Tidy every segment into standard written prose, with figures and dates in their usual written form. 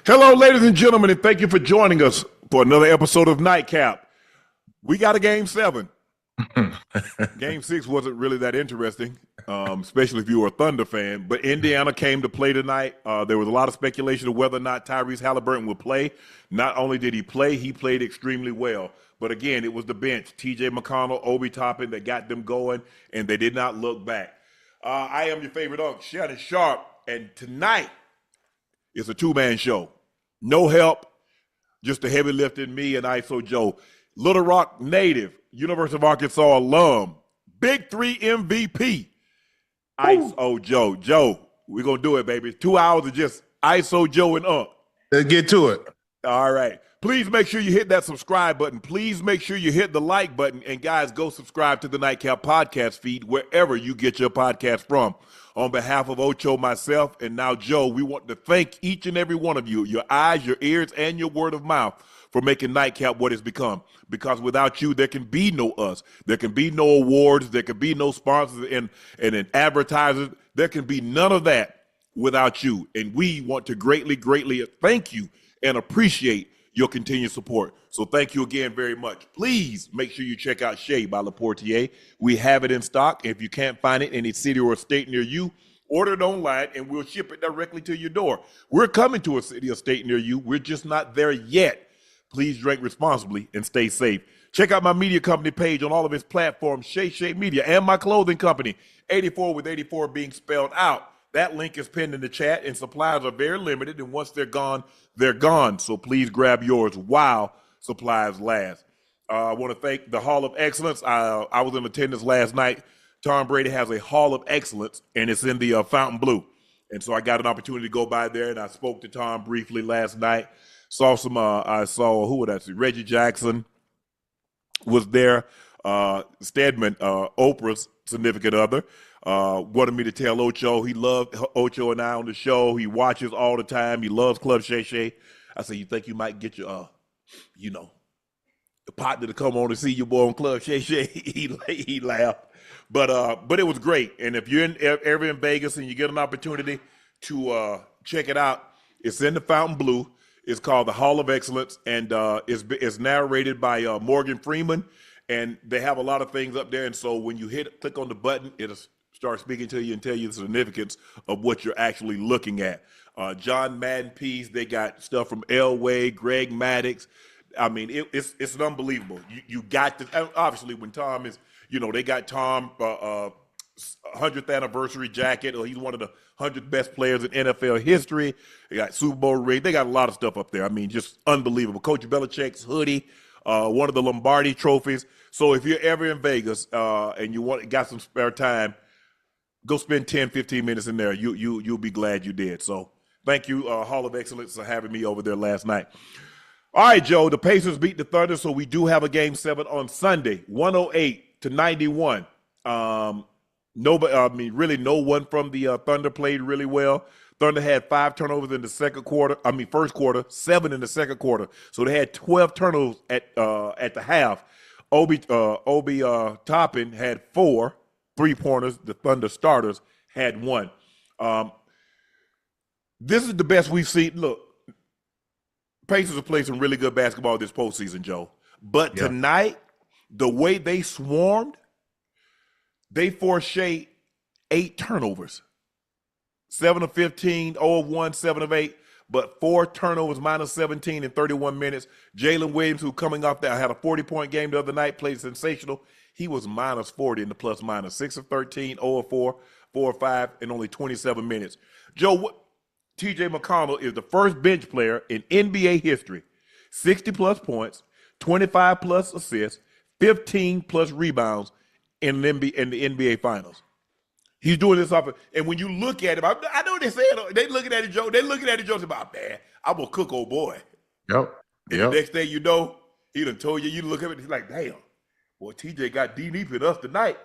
Hello, ladies and gentlemen, and thank you for joining us for another episode of Nightcap. We got a game 7. Game 6 wasn't really that interesting, especially if you were a Thunder fan. But Indiana came to play tonight. There was a lot of speculation of whether or not Tyrese Halliburton would play. Not only did he played extremely well. But again, it was the bench, T.J. McConnell, Obi Toppin, that got them going, and they did not look back. I am your favorite Unc, Shannon Sharpe, and tonight is a two-man show. No help, just the heavy lifting, me and Iso Joe. Little Rock native, University of Arkansas alum, Big 3 MVP, Iso Joe. Joe, we're going to do it, baby. 2 hours of just Iso Joe and Unc. Let's get to it. All right. Please make sure you hit that subscribe button. Please make sure you hit the like button. And guys, go subscribe to the Nightcap podcast feed wherever you get your podcast from. On behalf of Ocho, myself, and now Joe, we want to thank each and every one of you, your eyes, your ears, and your word of mouth for making Nightcap what it's become. Because without you, there can be no us. There can be no awards. There can be no sponsors and advertisers. There can be none of that without you. And we want to greatly, greatly thank you and appreciate your continued support. So thank you again very much. Please make sure you check out Shea by Laportier. We have it in stock. If you can't find it in any city or state near you, order it online and we'll ship it directly to your door. We're coming to a city or state near you. We're just not there yet. Please drink responsibly and stay safe. Check out my media company page on all of its platforms, Shea Media, and my clothing company, 84 with 84 being spelled out. That link is pinned in the chat, and supplies are very limited, and once they're gone, they're gone. So please grab yours while supplies last. I want to thank the Hall of Excellence. I was in attendance last night. Tom Brady has a Hall of Excellence, and it's in the Fountain Blue. And so I got an opportunity to go by there, and I spoke to Tom briefly last night. I saw, who would I see? Reggie Jackson was there. Stedman, Oprah's significant other, wanted me to tell Ocho he loved Ocho and I on the show. He watches all the time. He loves Club Shay Shay. I said, you think you might get your, a partner to come on and see your boy on Club Shay Shay? He laughed. But it was great. And if you're ever in Vegas and you get an opportunity to check it out, it's in the Fountain Blue. It's called the Hall of Excellence, and it's narrated by Morgan Freeman. And they have a lot of things up there. And so when you click on the button, it'll start speaking to you and tell you the significance of what you're actually looking at. John Madden piece, they got stuff from Elway, Greg Maddux. I mean, it's unbelievable. You got to, obviously when Tom is, they got Tom 100th anniversary jacket, or he's one of the 100 best players in NFL history. They got Super Bowl ring. They got a lot of stuff up there. I mean, just unbelievable. Coach Belichick's hoodie, one of the Lombardi trophies. So if you're ever in Vegas and you got some spare time, go spend 10, 15 minutes in there. You'll be glad you did. So thank you, Hall of Excellence, for having me over there last night. All right, Joe, the Pacers beat the Thunder, so we do have a game 7 on Sunday, 108-91. Really no one from the Thunder played really well. Thunder had 5 turnovers in the first quarter, 7 in the second quarter. So they had 12 turnovers at the half. Obi Toppin had 4 3-pointers. The Thunder starters had 1. This is the best we've seen. Look, Pacers have played some really good basketball this postseason, Joe. But tonight, the way they swarmed, they forced Shea 8 turnovers. 7 of 15, 0 of 1, 7 of 8, but 4 turnovers, minus 17 in 31 minutes. Jalen Williams, who coming off that, had a 40-point game the other night, played sensational. He was minus 40 in the plus minus. 6 of 13, 0 of 4, 4 of 5, in only 27 minutes. Joe, T.J. McConnell is the first bench player in NBA history, 60-plus points, 25-plus assists, 15-plus rebounds in the NBA Finals. He's doing this off, and when you look at him, I know they looking at it, Joe. They looking at it, Joe. About, man, I'm gonna cook, old boy. Yep. And the next thing you know, he done told you. You look at it, he's like, damn, boy, TJ got deep in us tonight.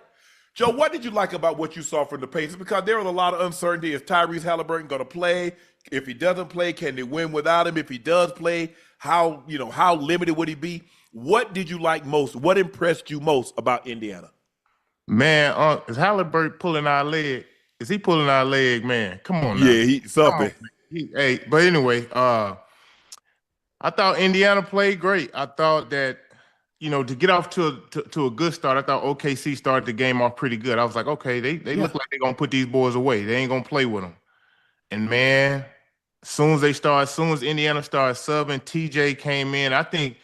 Joe, what did you like about what you saw from the Pacers? Because there was a lot of uncertainty. Is Tyrese Halliburton going to play? If he doesn't play, can they win without him? If he does play, how limited would he be? What did you like most? What impressed you most about Indiana? Man, is Halliburton pulling our leg? Is he pulling our leg, man? Come on now. Yeah, he's something. But anyway, I thought Indiana played great. I thought that, to get off to a good start, I thought OKC started the game off pretty good. I was like, okay, they look like they're going to put these boys away. They ain't going to play with them. And, man, as soon as Indiana started subbing, TJ came in. I think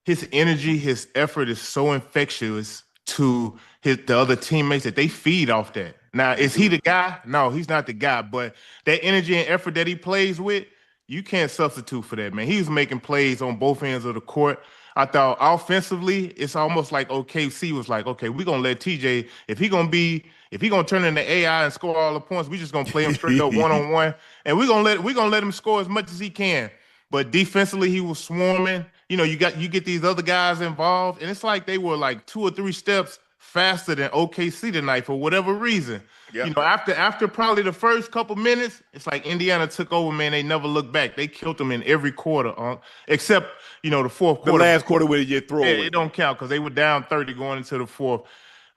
his energy, his effort is so infectious to the other teammates that they feed off that. Now, is he the guy? No, he's not the guy. But that energy and effort that he plays with, you can't substitute for that, man. He was making plays on both ends of the court. I thought offensively, it's almost like OKC was like, okay, we're gonna let TJ, if he gonna turn into AI and score all the points, we just gonna play him straight up one-on-one, and we're gonna let him score as much as he can. But defensively, he was swarming. You get these other guys involved, and it's like they were like 2 or 3 steps faster than OKC tonight for whatever reason. Yep. After probably the first couple minutes, it's like Indiana took over, man. They never looked back. They killed them in every quarter, except the fourth quarter. The last quarter where you throw away. It don't count because they were down 30 going into the fourth.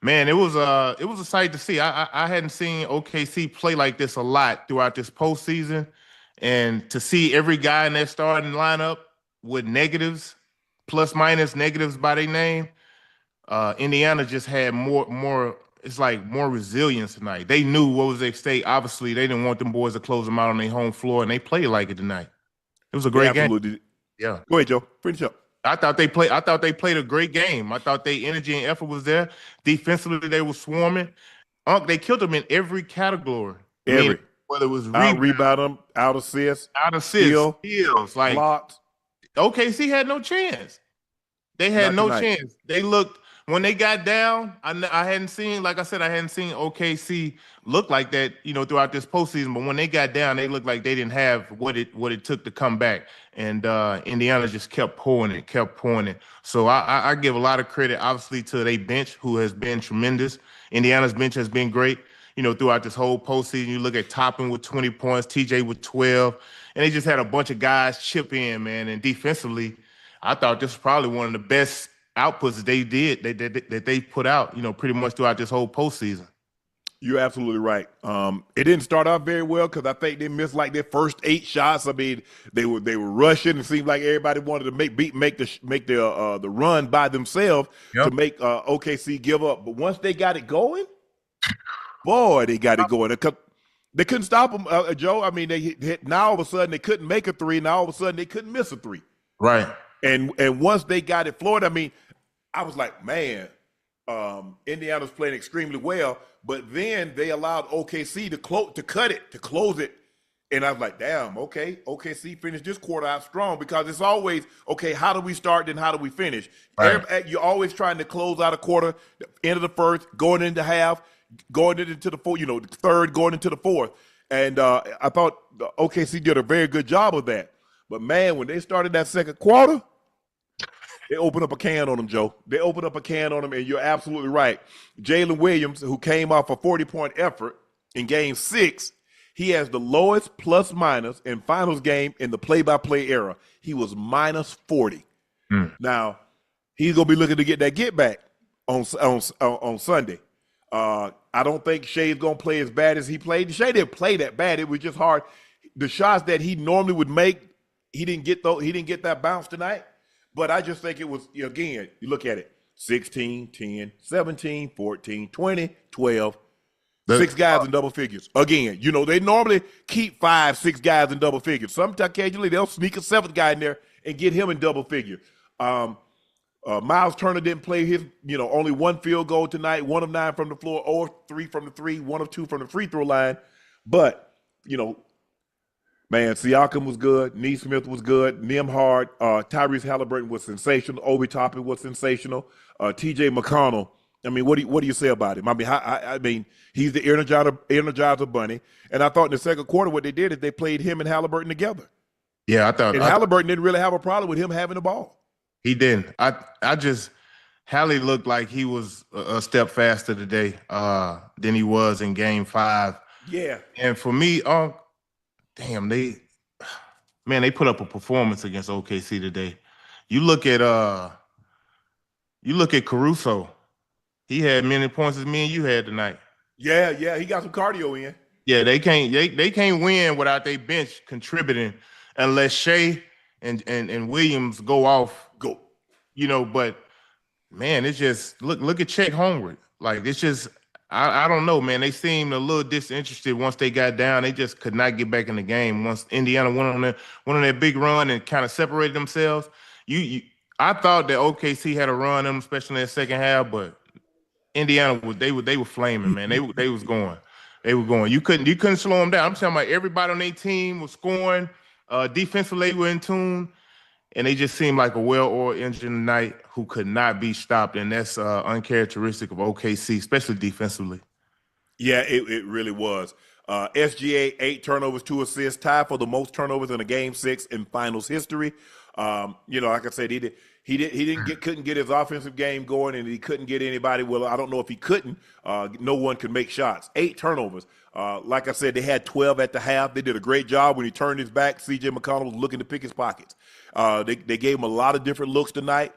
Man, it was a sight to see. I hadn't seen OKC play like this a lot throughout this postseason, and to see every guy in their starting lineup with negatives, plus minus negatives by their name. Indiana just had more. It's like more resilience tonight. They knew what was at stake. Obviously, they didn't want them boys to close them out on their home floor, and they played like it tonight. It was a great game. Yeah. Go ahead, Joe. Finish up. I thought they played a great game. I thought their energy and effort was there. Defensively, they were swarming. They killed them in every category. Whether it was rebound them, out assists, steals, like blocks. OKC had no chance. They had no chance. They looked. When they got down, I hadn't seen OKC look like that, throughout this postseason. But when they got down, they looked like they didn't have what it took to come back. And Indiana just kept pouring it. So I give a lot of credit, obviously, to their bench, who has been tremendous. Indiana's bench has been great, throughout this whole postseason. You look at Toppin with 20 points, TJ with 12, and they just had a bunch of guys chip in, man. And defensively, I thought this was probably one of the best outputs that they put out, pretty much throughout this whole postseason. You're absolutely right. It didn't start off very well because I think they missed like their first 8 shots. I mean, they were rushing. It seemed like everybody wanted to make the run by themselves to make OKC give up. But once they got it going, boy, they got it going. They couldn't stop them, Joe. I mean, now all of a sudden they couldn't make a 3. Now all of a sudden they couldn't miss a 3. Right. And once they got it floored, I mean, I was like, man, Indiana's playing extremely well. But then they allowed OKC to close it. And I was like, damn, okay, OKC finished this quarter out strong, because it's always, okay, how do we start, then how do we finish? Right. You're always trying to close out a quarter, end of the first, going into half, going into the fourth, the third, going into the fourth. And I thought OKC did a very good job of that. But, man, when they started that second quarter, they opened up a can on them, Joe. They opened up a can on them, and you're absolutely right. Jalen Williams, who came off a 40-point effort in Game 6, he has the lowest plus-minus in finals game in the play-by-play era. He was minus 40. Now, he's going to be looking to get that get-back on Sunday. I don't think Shai's going to play as bad as he played. Shai didn't play that bad. It was just hard. The shots that he normally would make, he didn't get that bounce tonight. But I just think it was, again, you look at it, 16, 10, 17, 14, 20, 12, 6 guys in double figures. Again, they normally keep 5, 6 guys in double figures. Sometimes occasionally they'll sneak a 7th guy in there and get him in double figures. Miles Turner didn't play his, only 1 field goal tonight, 1 of 9 from the floor, or 3 from the 3, 1 of 2 from the free throw line. But, man, Siakam was good. Nesmith was good. Nembhard, Tyrese Halliburton was sensational. Obi Toppin was sensational. T.J. McConnell. I mean, what do you say about him? I mean, he's the Energizer Bunny. And I thought in the second quarter what they did is they played him and Halliburton together. Yeah, I thought. And Halliburton didn't really have a problem with him having the ball. He didn't. Hallie looked like he was a step faster today than he was in Game 5. Yeah. And for me, damn, they put up a performance against OKC today. You look at Caruso. He had many points as me and you had tonight. Yeah, he got some cardio in. Yeah, they can't win without their bench contributing unless Shai and Williams go off. Go. But man, it's just look at Chet Holmgren. Like it's just I don't know, man. They seemed a little disinterested once they got down. They just could not get back in the game. Once Indiana went on their big run and kind of separated themselves. I thought that OKC had a run on them, especially in the second half, but Indiana they were flaming, man. They was going. They were going. You couldn't slow them down. I'm talking about everybody on their team was scoring. Defensively, they were in tune. And they just seemed like a well-oiled engine tonight who could not be stopped. And that's uncharacteristic of OKC, especially defensively. Yeah, it really was. SGA, 8 turnovers, 2 assists, tied for the most turnovers in a Game 6 in finals history. Like I said, couldn't get his offensive game going, and he couldn't get anybody. Well, I don't know if he couldn't. No one could make shots. 8 turnovers. Like I said, they had 12 at the half. They did a great job. When he turned his back, C.J. McConnell was looking to pick his pockets. They gave him a lot of different looks tonight.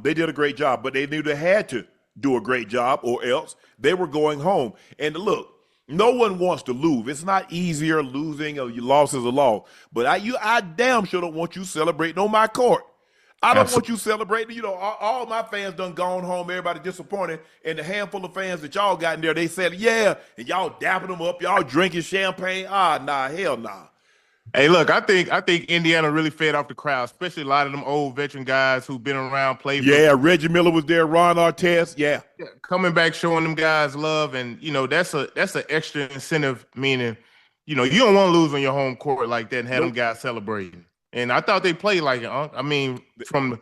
They did a great job, but they knew they had to do a great job or else they were going home. And look, no one wants to lose. It's not easier losing or your loss is a loss. But I damn sure don't want you celebrating on my court. I don't want you celebrating. All my fans done gone home. Everybody disappointed. And the handful of fans that y'all got in there, they said, yeah. And y'all dapping them up. Y'all drinking champagne. Nah, hell nah. Hey, look, I think Indiana really fed off the crowd, especially a lot of them old veteran guys who've been around, played. Yeah, Reggie Miller was there, Ron Artest, yeah. Coming back, showing them guys love, and that's an extra incentive. Meaning, you don't want to lose on your home court like that and have them guys celebrating. And I thought they played like it. I mean, from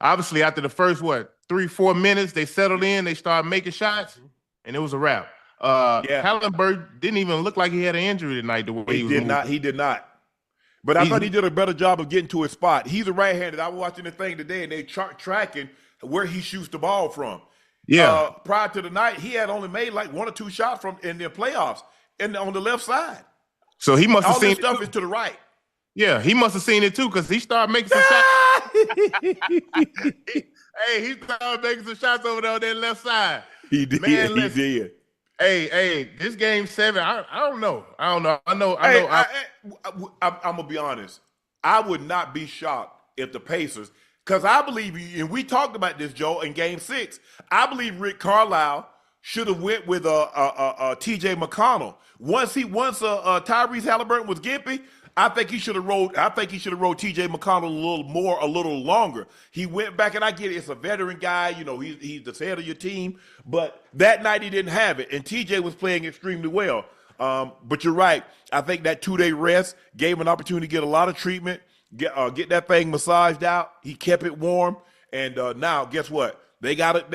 obviously after the first 3-4 minutes, they settled in, they started making shots, and it was a wrap. Hallenberg didn't even look like he had an injury tonight. The way he did not. But I thought he did a better job of getting to his spot. He's a right-handed. I was watching the thing today, and they tracking where he shoots the ball from. Yeah. Prior to the night, he had only made like 1 or 2 shots in the playoffs and on the left side. So he must have seen all this stuff is to the right. Yeah, he must have seen it too because he started making some shots. He started making some shots over there on that left side. He did. He did. Hey, this game 7, I don't know. I'm gonna be honest. I would not be shocked if the Pacers, because I believe, and we talked about this, Joe, in Game 6. I believe Rick Carlisle should have went with T.J. McConnell. Once Tyrese Halliburton was gimpy, I think he should have rolled T.J. McConnell a little longer. He went back, and I get it. It's a veteran guy. He's the head of your team. But that night he didn't have it, and T.J. was playing extremely well. But you're right. I think that 2-day rest gave him an opportunity to get a lot of treatment, get that thing massaged out. He kept it warm, and now guess what? They got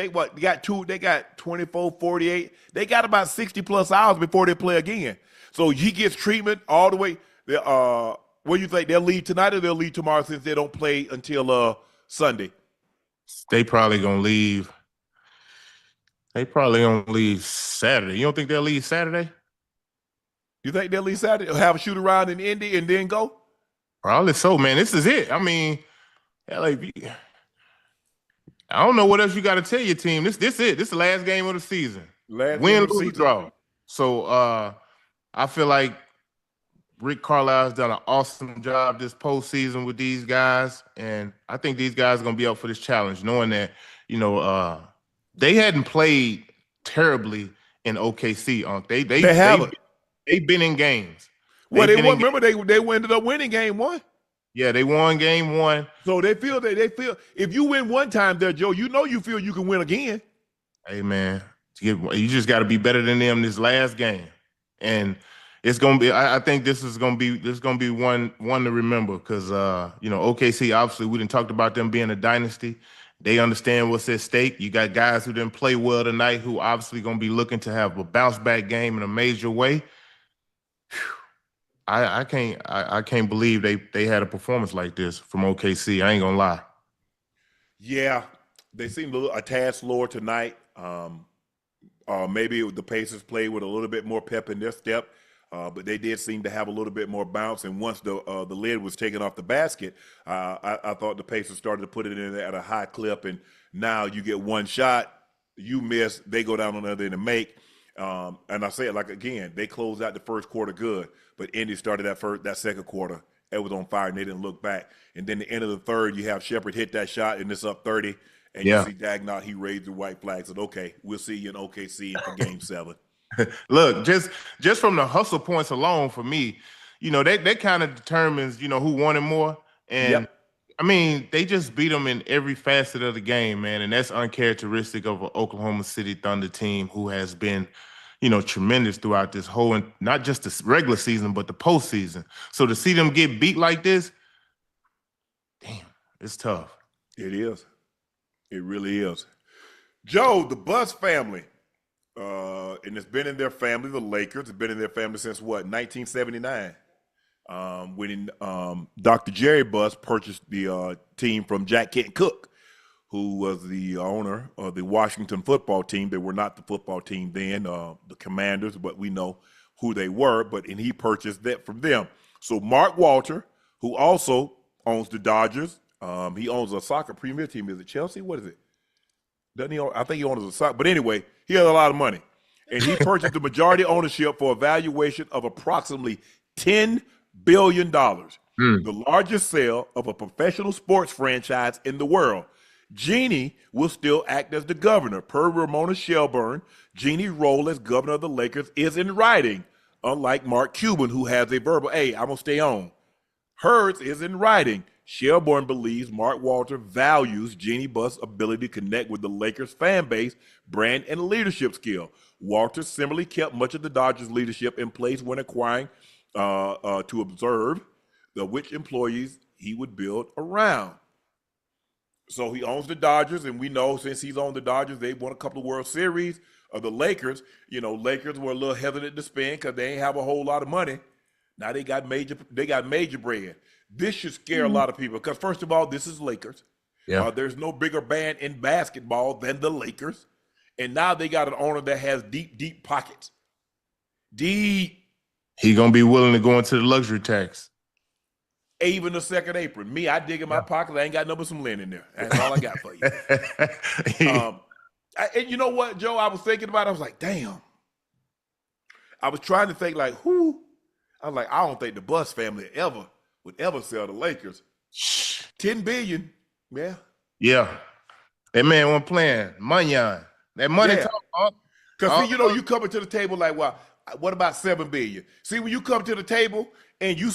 24, 48. They got about 60 plus hours before they play again. So he gets treatment all the way. What do you think? They'll leave tonight or they'll leave tomorrow since they don't play until Sunday? They probably gonna leave. They probably gonna leave Saturday. You don't think they'll leave Saturday? You think they'll leave Saturday? Have a shoot around in Indy and then go? Probably so, man. This is it. I mean, I don't know what else you got to tell your team. This it. This is the last game of the season. Win, lose, draw. So I feel like Rick Carlisle's done an awesome job this postseason with these guys, and I think these guys are going to be up for this challenge, knowing that, they hadn't played terribly in OKC. They've been in games. Well, remember they ended up winning Game 1. Yeah, they won Game 1. So they feel if you win one time there, Joe, you feel you can win again. Hey, man, you just got to be better than them this last game, and it's gonna be. I think this is gonna be one to remember because OKC, obviously we didn't talked about them being a dynasty. They understand what's at stake. You got guys who didn't play well tonight who obviously gonna be looking to have a bounce back game in a major way. I can't believe they had a performance like this from OKC. I ain't gonna lie. Yeah, they seemed a tad slower tonight. Maybe the Pacers played with a little bit more pep in their step. But they did seem to have a little bit more bounce. And once the lid was taken off the basket, I thought the Pacers started to put it in at a high clip. And now you get one shot, you miss, they go down on the other end and make. And I say it again, they closed out the first quarter good, but Indy started that second quarter it was on fire, and they didn't look back. And then the end of the third, you have Shepherd hit that shot, and it's up 30. And you see Dagnott, he raised the white flag. Said, okay, we'll see you in OKC for Game 7. Look, just from the hustle points alone for me, that kind of determines, who wanted more. And I mean, they just beat them in every facet of the game, man. And that's uncharacteristic of an Oklahoma City Thunder team who has been, tremendous throughout this whole, not just the regular season, but the postseason. So to see them get beat like this, damn, it's tough. It is. It really is. Joe, the Buss family, and it's been in their family, the Lakers, have been in their family since what, 1979? When Dr. Jerry Buss purchased the team from Jack Kent Cooke, who was the owner of the Washington football team. They were not the football team then, the Commanders, but we know who they were, and he purchased that from them. So Mark Walter, who also owns the Dodgers, he owns a soccer premier team. Is it Chelsea? What is it? Doesn't he own, I think he owns a soccer. But anyway, he has a lot of money. And he purchased the majority ownership for a valuation of approximately $10 billion, the largest sale of a professional sports franchise in the world. Jeannie will still act as the governor. Per Ramona Shelburne, Jeannie's role as governor of the Lakers is in writing, unlike Mark Cuban, who has a verbal, hey, I'm going to stay on. Hers is in writing. Shelburne believes Mark Walter values Jeannie Buss' ability to connect with the Lakers fan base, brand, and leadership skill. Walter similarly kept much of the Dodgers' leadership in place when acquiring to observe which employees he would build around. So he owns the Dodgers, and we know since he's owned the Dodgers, they've won a couple of World Series. The Lakers, Lakers were a little hesitant to spend because they ain't have a whole lot of money. Now they got major bread. This should scare a lot of people because, first of all, this is Lakers. Yeah. There's no bigger band in basketball than the Lakers. And now they got an owner that has deep, deep pockets. Deep. He going to be willing to go into the luxury tax. Even the second apron. Me, I dig in my pocket. I ain't got no but some lint in there. That's all I got for you. And you know what, Joe? I was thinking about it. I was like, damn. I was trying to think like, who? I was like, I don't think the Buss family would ever sell the Lakers. $10 billion. Yeah. Yeah. That man wasn't playing. Manyan. That money talk. Because you coming to the table like, well, what about $7 billion? See, when you come to the table and you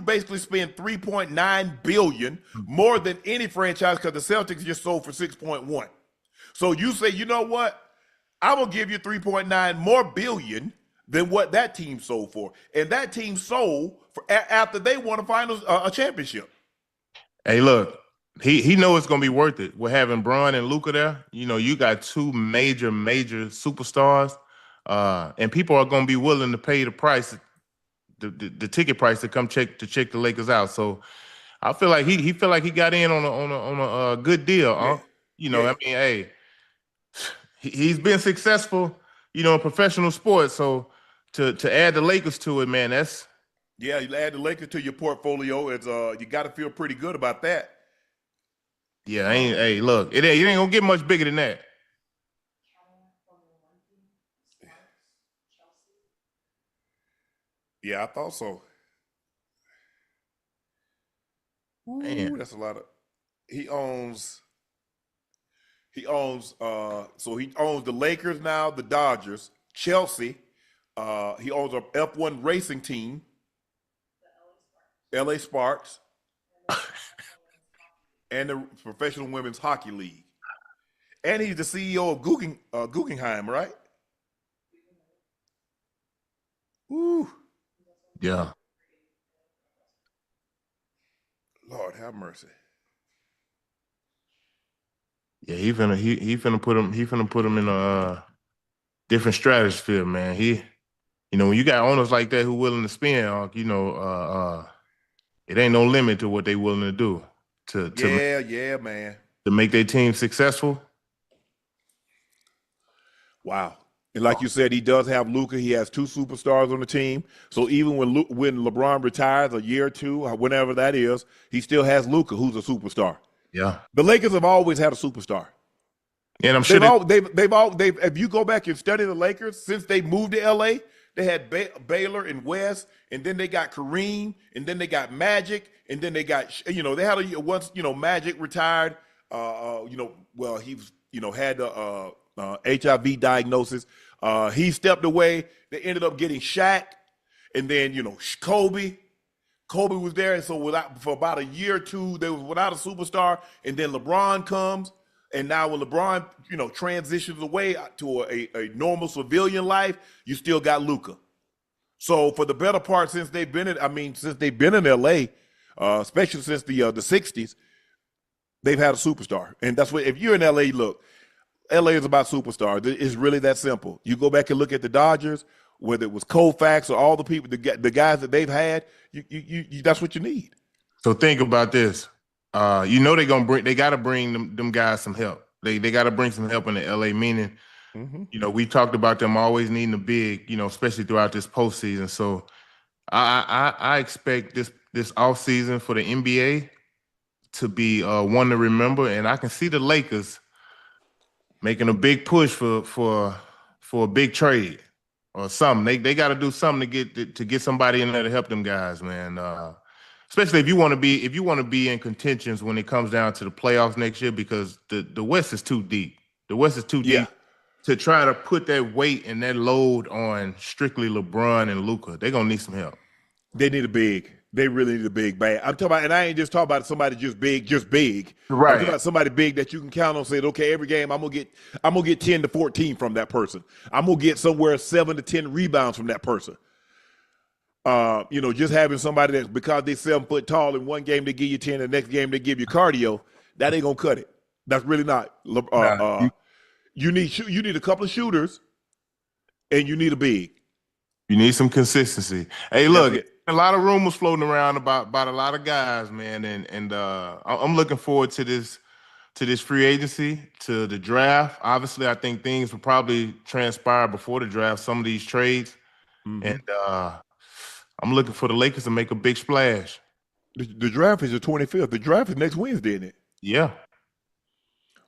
basically spend $3.9 billion more than any franchise because the Celtics just sold for 6.1. So you say, you know what? I'm gonna give you 3.9 more billion than what that team sold for, and that team sold for after they won a championship. Hey, look, he knows it's gonna be worth it. We're having Bron and Luka there. You got two major superstars, and people are gonna be willing to pay the price, the ticket price to come check the Lakers out. So I feel like he feel like he got in on a good deal. I mean, hey, he's been successful, in professional sports. So to add the Lakers to it, man, that's you add the Lakers to your portfolio. It's you got to feel pretty good about that. Yeah, hey, look, it ain't gonna get much bigger than that. Yeah, I thought so. Man. Ooh, that's a lot of. He owns the Lakers now, the Dodgers, Chelsea. He owns a F1 racing team, LA Sparks, and the Professional Women's Hockey League. And he's the CEO of Guggenheim, right? Woo. Yeah. Lord have mercy. Yeah, he finna put him in a different stratosphere, man. When you got owners like that who willing to spend, it ain't no limit to what they willing to do man. To make their team successful. Wow. And like you said, he does have Luka. He has two superstars on the team. So even when LeBron retires a year or two, or whenever that is, he still has Luka, who's a superstar. Yeah. The Lakers have always had a superstar. And I'm sure they've if you go back and study the Lakers since they moved to LA, They had Baylor and West, and then they got Kareem, and then they got Magic, and then they got they had a once Magic retired. Well he was had the HIV diagnosis. He stepped away. They ended up getting Shaq, and then Kobe. Kobe was there, and so for about a year or two, they was without a superstar, and then LeBron comes, and now when LeBron, transitions away to a normal civilian life, you still got Luka. So for the better part, since they've been in LA, especially since the '60s, they've had a superstar, and that's what if you're in LA, look, LA is about superstars. It's really that simple. You go back and look at the Dodgers, whether it was Koufax or all the people, the guys that they've had, you that's what you need. So think about this. They got to bring them guys some help. They got to bring some help in the LA, meaning, we talked about them always needing a big, especially throughout this postseason. So I expect this offseason for the NBA to be one to remember, and I can see the Lakers making a big push for a big trade or something. They got to do something to get somebody in there to help them guys, man. Especially if you want to be in contentions when it comes down to the playoffs next year, because the West is too deep. The West is too deep to try to put that weight and that load on strictly LeBron and Luka. They're gonna need some help. They need a big. They really need a big bad. I'm talking about, and I ain't just talking about somebody just big. Right. I'm talking about somebody big that you can count on. Saying, okay, every game I'm gonna get 10 to 14 from that person. I'm gonna get somewhere 7 to 10 rebounds from that person. Just having somebody that's because they 7 foot tall in one game they give you 10, the next game they give you cardio. That ain't gonna cut it. That's really not. You need a couple of shooters, and you need a big. You need some consistency. Hey, look. A lot of rumors floating around about a lot of guys, man, and I'm looking forward to this free agency, to the draft. Obviously, I think things will probably transpire before the draft, some of these trades, and I'm looking for the Lakers to make a big splash. The draft is the 25th. The draft is next Wednesday, isn't it? Yeah.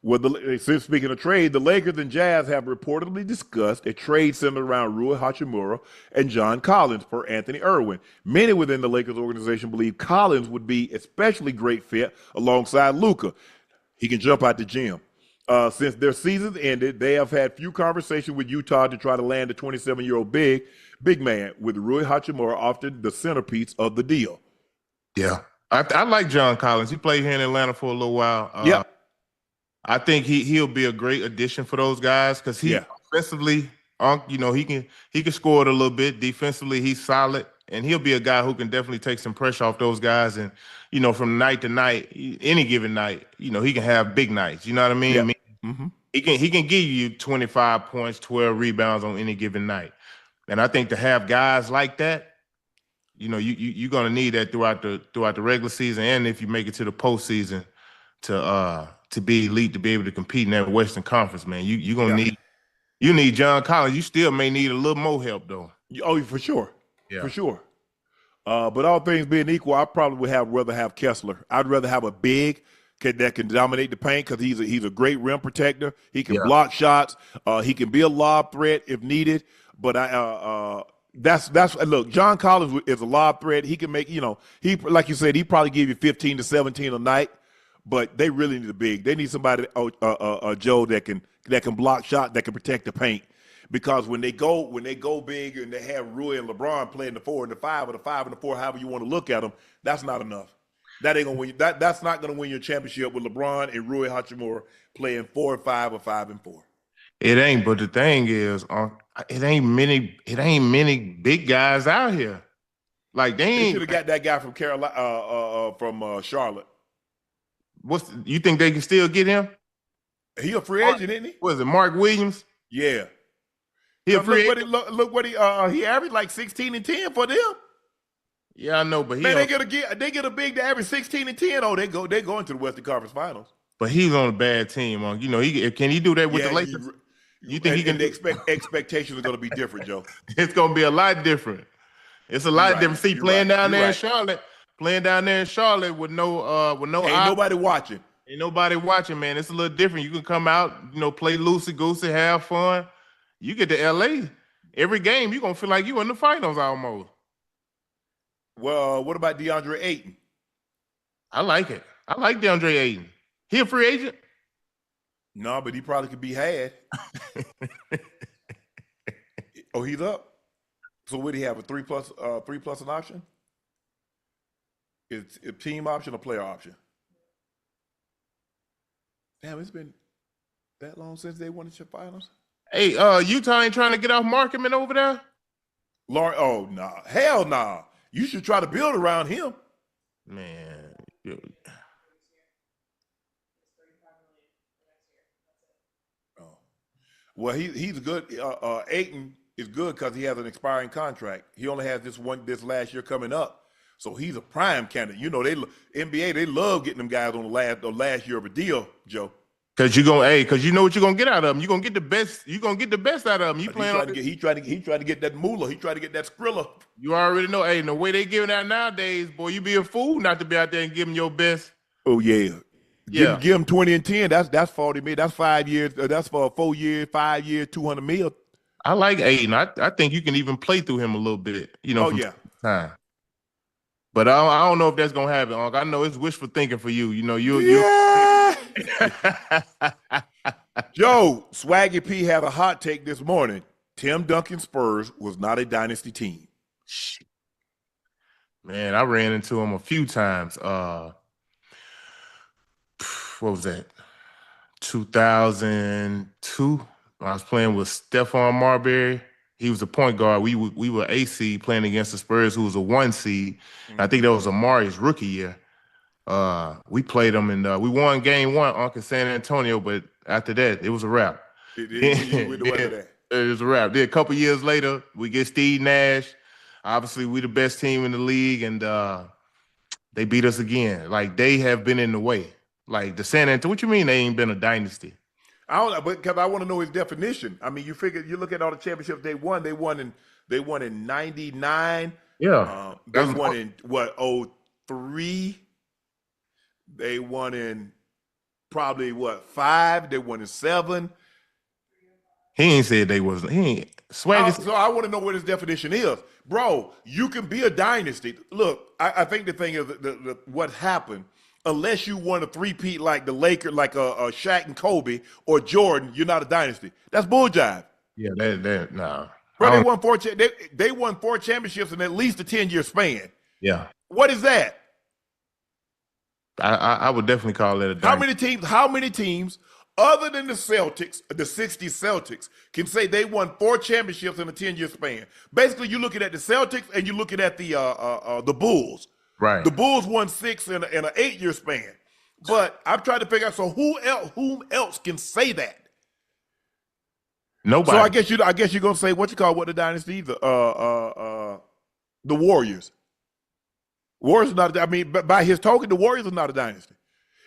Well, since speaking of trade, the Lakers and Jazz have reportedly discussed a trade centered around Rui Hachimura and John Collins for Anthony Irwin. Many within the Lakers organization believe Collins would be especially great fit alongside Luka. He can jump out the gym. Since their seasons ended, they have had few conversations with Utah to try to land a 27-year-old big man, with Rui Hachimura often the centerpiece of the deal. Yeah, I like John Collins. He played here in Atlanta for a little while. I think he'll be a great addition for those guys because offensively, he can score it a little bit. Defensively, he's solid, and he'll be a guy who can definitely take some pressure off those guys. And from night to night, any given night, he can have big nights. You know what I mean? He can give you 25 points, 12 rebounds on any given night. And I think to have guys like that, you're gonna need that throughout the regular season, and if you make it to the postseason, to be elite, to be able to compete in that Western Conference, man. You're gonna need John Collins. You still may need a little more help though. Oh, for sure. Yeah. For sure. But all things being equal, I probably would rather have Kessler. I'd rather have a big that can dominate the paint because he's a great rim protector. He can block shots. He can be a lob threat if needed. But look, John Collins is a lob threat. He can make, he, like you said, he probably give you 15 to 17 a night. But they really need a big. They need somebody, Joe, that can block shot, that can protect the paint. Because when they go big and they have Rui and LeBron playing the 4 and the 5, or the 5 and the 4, however you want to look at them, that's not enough. That ain't gonna win. That's not gonna win your championship with LeBron and Rui Hachimura playing 4 and 5 or 5 and 4. It ain't. But the thing is, it ain't many big guys out here. Like they should have got that guy from Carolina, from Charlotte. You think they can still get him? He a free agent, isn't he? Was it Mark Williams? Yeah. He a free agent. Look what he averaged like 16 and 10 for them. Yeah, I know, but they get a big to average 16 and 10. Oh, they go into the Western Conference Finals. But he's on a bad team. Can he do that with the Lakers? You think he can? Expectations are going to be different, Joe. It's going to be a lot different. It's a lot different. See, playing down there in Charlotte. Playing down there in Charlotte with no ain't nobody watching. Ain't nobody watching, man. It's a little different. You can come out, play loosey goosey, have fun. You get to LA, every game you're gonna feel like you in the finals almost. Well, what about DeAndre Ayton? I like it. I like DeAndre Ayton. He a free agent? No, but he probably could be had. Oh, he's up. So would he have a 3+ an option? It's a team option or player option? Damn, it's been that long since they won the finals. Hey, Utah ain't trying to get off Markman over there? Lauren, oh nah, hell nah. You should try to build around him. Man. Oh. Well, he's good. Ayton is good because he has an expiring contract. He only has this last year coming up, so he's a prime candidate. You know, NBA they love getting them guys on the last year of a deal, Joe. Cause you know what you're gonna get out of them. You're gonna get the best. You're gonna get the best out of them. He tried to get that moolah. He tried to get that Skrilla. You already know. Hey, the way they giving out nowadays, boy, you be a fool not to be out there and give them your best. Oh yeah. Yeah. Give him 20 and 10. That's $40 million. That's 5 years. That's for 4 years, 5 years, $200 million. I like Aiden. I think you can even play through him a little bit. You know. Oh yeah. Time. But I don't know if that's gonna happen, Unc. I know it's wishful thinking for you. You know, you. Joe, Swaggy P had a hot take this morning. Tim Duncan Spurs was not a dynasty team. Man, I ran into him a few times. What was that? 2002. I was playing with Stephon Marbury. He was a point guard. We were a seed playing against the Spurs, who was a 1 seed. I think that was Amari's rookie year. We played them and we won game 1, Unc, in San Antonio, but after that, it was a wrap. It was a wrap. Then a couple years later, we get Steve Nash. Obviously, we the best team in the league, and they beat us again. Like, they have been in the way. Like, the San Antonio, what you mean they ain't been a dynasty? I don't know, but because I want to know his definition. I mean, you look at all the championships they won. They won in '99. Yeah. They won in what, 03? They won in probably what, 5? They won in 7. He ain't said they wasn't. He ain't Swaggy. So I want to know what his definition is, bro. You can be a dynasty. Look, I think the thing is what happened. Unless you won a three-peat like the Lakers, like a Shaq and Kobe or Jordan, you're not a dynasty. That's bull jive. Yeah, that nah. Bro, they won 4. They won 4 championships in at least a 10-year span. Yeah. What is that? I would definitely call it a dynasty. How many teams other than the Celtics, the 60s Celtics, can say they won 4 championships in a 10-year span? Basically, you're looking at the Celtics and you're looking at the Bulls. Right. The Bulls won 6 in an 8-year span. But I'm trying to figure out, so whom else can say that? Nobody. So I guess you're gonna say what the dynasty, the Warriors. Warriors are not. I mean, by his token, the Warriors are not a dynasty.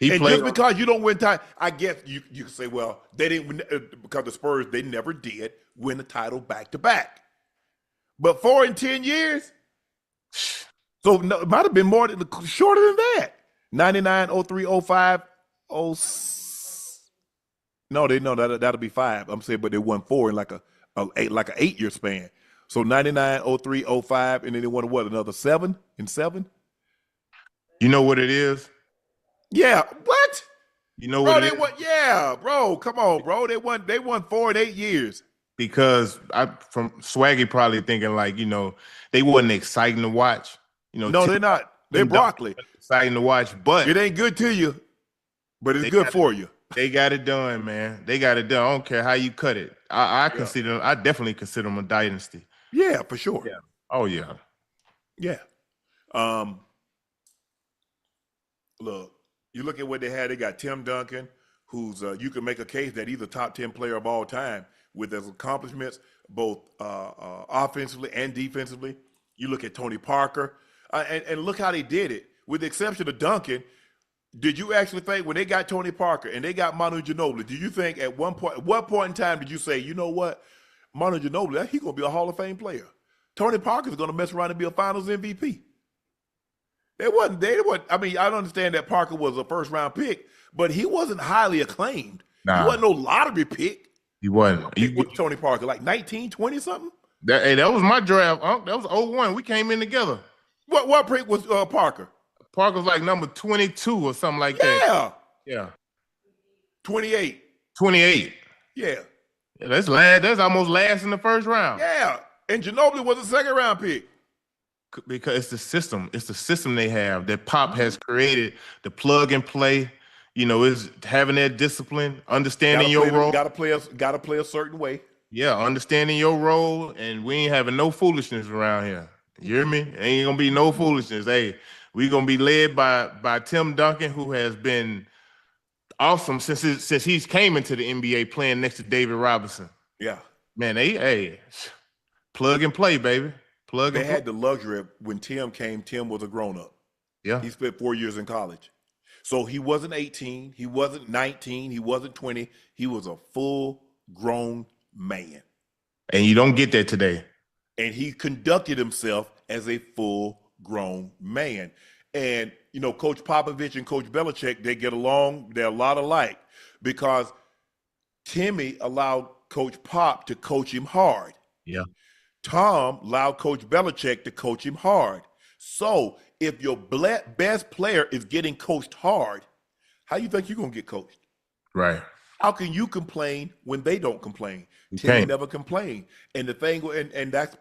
Just because you don't win time, I guess you can say, well, they didn't win because the Spurs, they never did win the title back to back. But 4 in 10 years. So no, it might have been shorter than that. 99, 03, 05, 06. No, that'll be 5. I'm saying, but they won 4 in like an 8-year span. So 99, 03, 05, and then they won what, another 7 in 7? You know what it is? Yeah. What? You know what it is? Yeah, bro. Come on, bro. They won 4 in 8 years. Because from Swaggy probably thinking like, they wasn't exciting to watch. No, they're not. They're broccoli. Exciting to watch, but it ain't good to you, but it's good for you. They got it done, man. They got it done. I don't care how you cut it. I definitely consider them a dynasty. Yeah, for sure. Yeah. Oh yeah. Yeah. Look, you look at what they had. They got Tim Duncan, who's you can make a case that he's a top 10 player of all time with his accomplishments, both offensively and defensively. You look at Tony Parker, and look how they did it. With the exception of Duncan, did you actually think when they got Tony Parker and they got Manu Ginobili, did you think at what point in time did you say, you know what, Manu Ginobili, he's going to be a Hall of Fame player. Tony Parker's going to mess around and be a Finals MVP. They wasn't. I mean, I don't understand that Parker was a first-round pick, but he wasn't highly acclaimed. He wasn't no lottery pick. He wasn't. With Tony Parker, like 19, 20 something. That was my draft, Unc. That was 01. We came in together. What pick was Parker? Parker's like number 22 or something like that. Yeah. Yeah. 28. 28. Yeah. Yeah, that's almost last in the first round. Yeah. And Ginobili was a second round pick. Because it's the system. It's the system they have that Pop has created, the plug and play. Is having that discipline, understanding your role. Gotta play a certain way. Yeah, understanding your role, and we ain't having no foolishness around here. You hear me? Ain't gonna be no foolishness. Hey, we gonna be led by Tim Duncan, who has been awesome since he's came into the NBA playing next to David Robinson. Yeah. Man, hey, plug and play, baby. They had the luxury of when Tim came, Tim was a grown-up. Yeah. He spent 4 years in college. So he wasn't 18, he wasn't 19, he wasn't 20. He was a full-grown man. And you don't get that today. And he conducted himself as a full-grown man. And, Coach Popovich and Coach Belichick, they get along. They're a lot alike because Timmy allowed Coach Pop to coach him hard. Yeah. Tom allowed Coach Belichick to coach him hard. So if your best player is getting coached hard, how you think you're going to get coached? Right. How can you complain when they don't complain? You Timmy can't. never complained. And the thing, and that's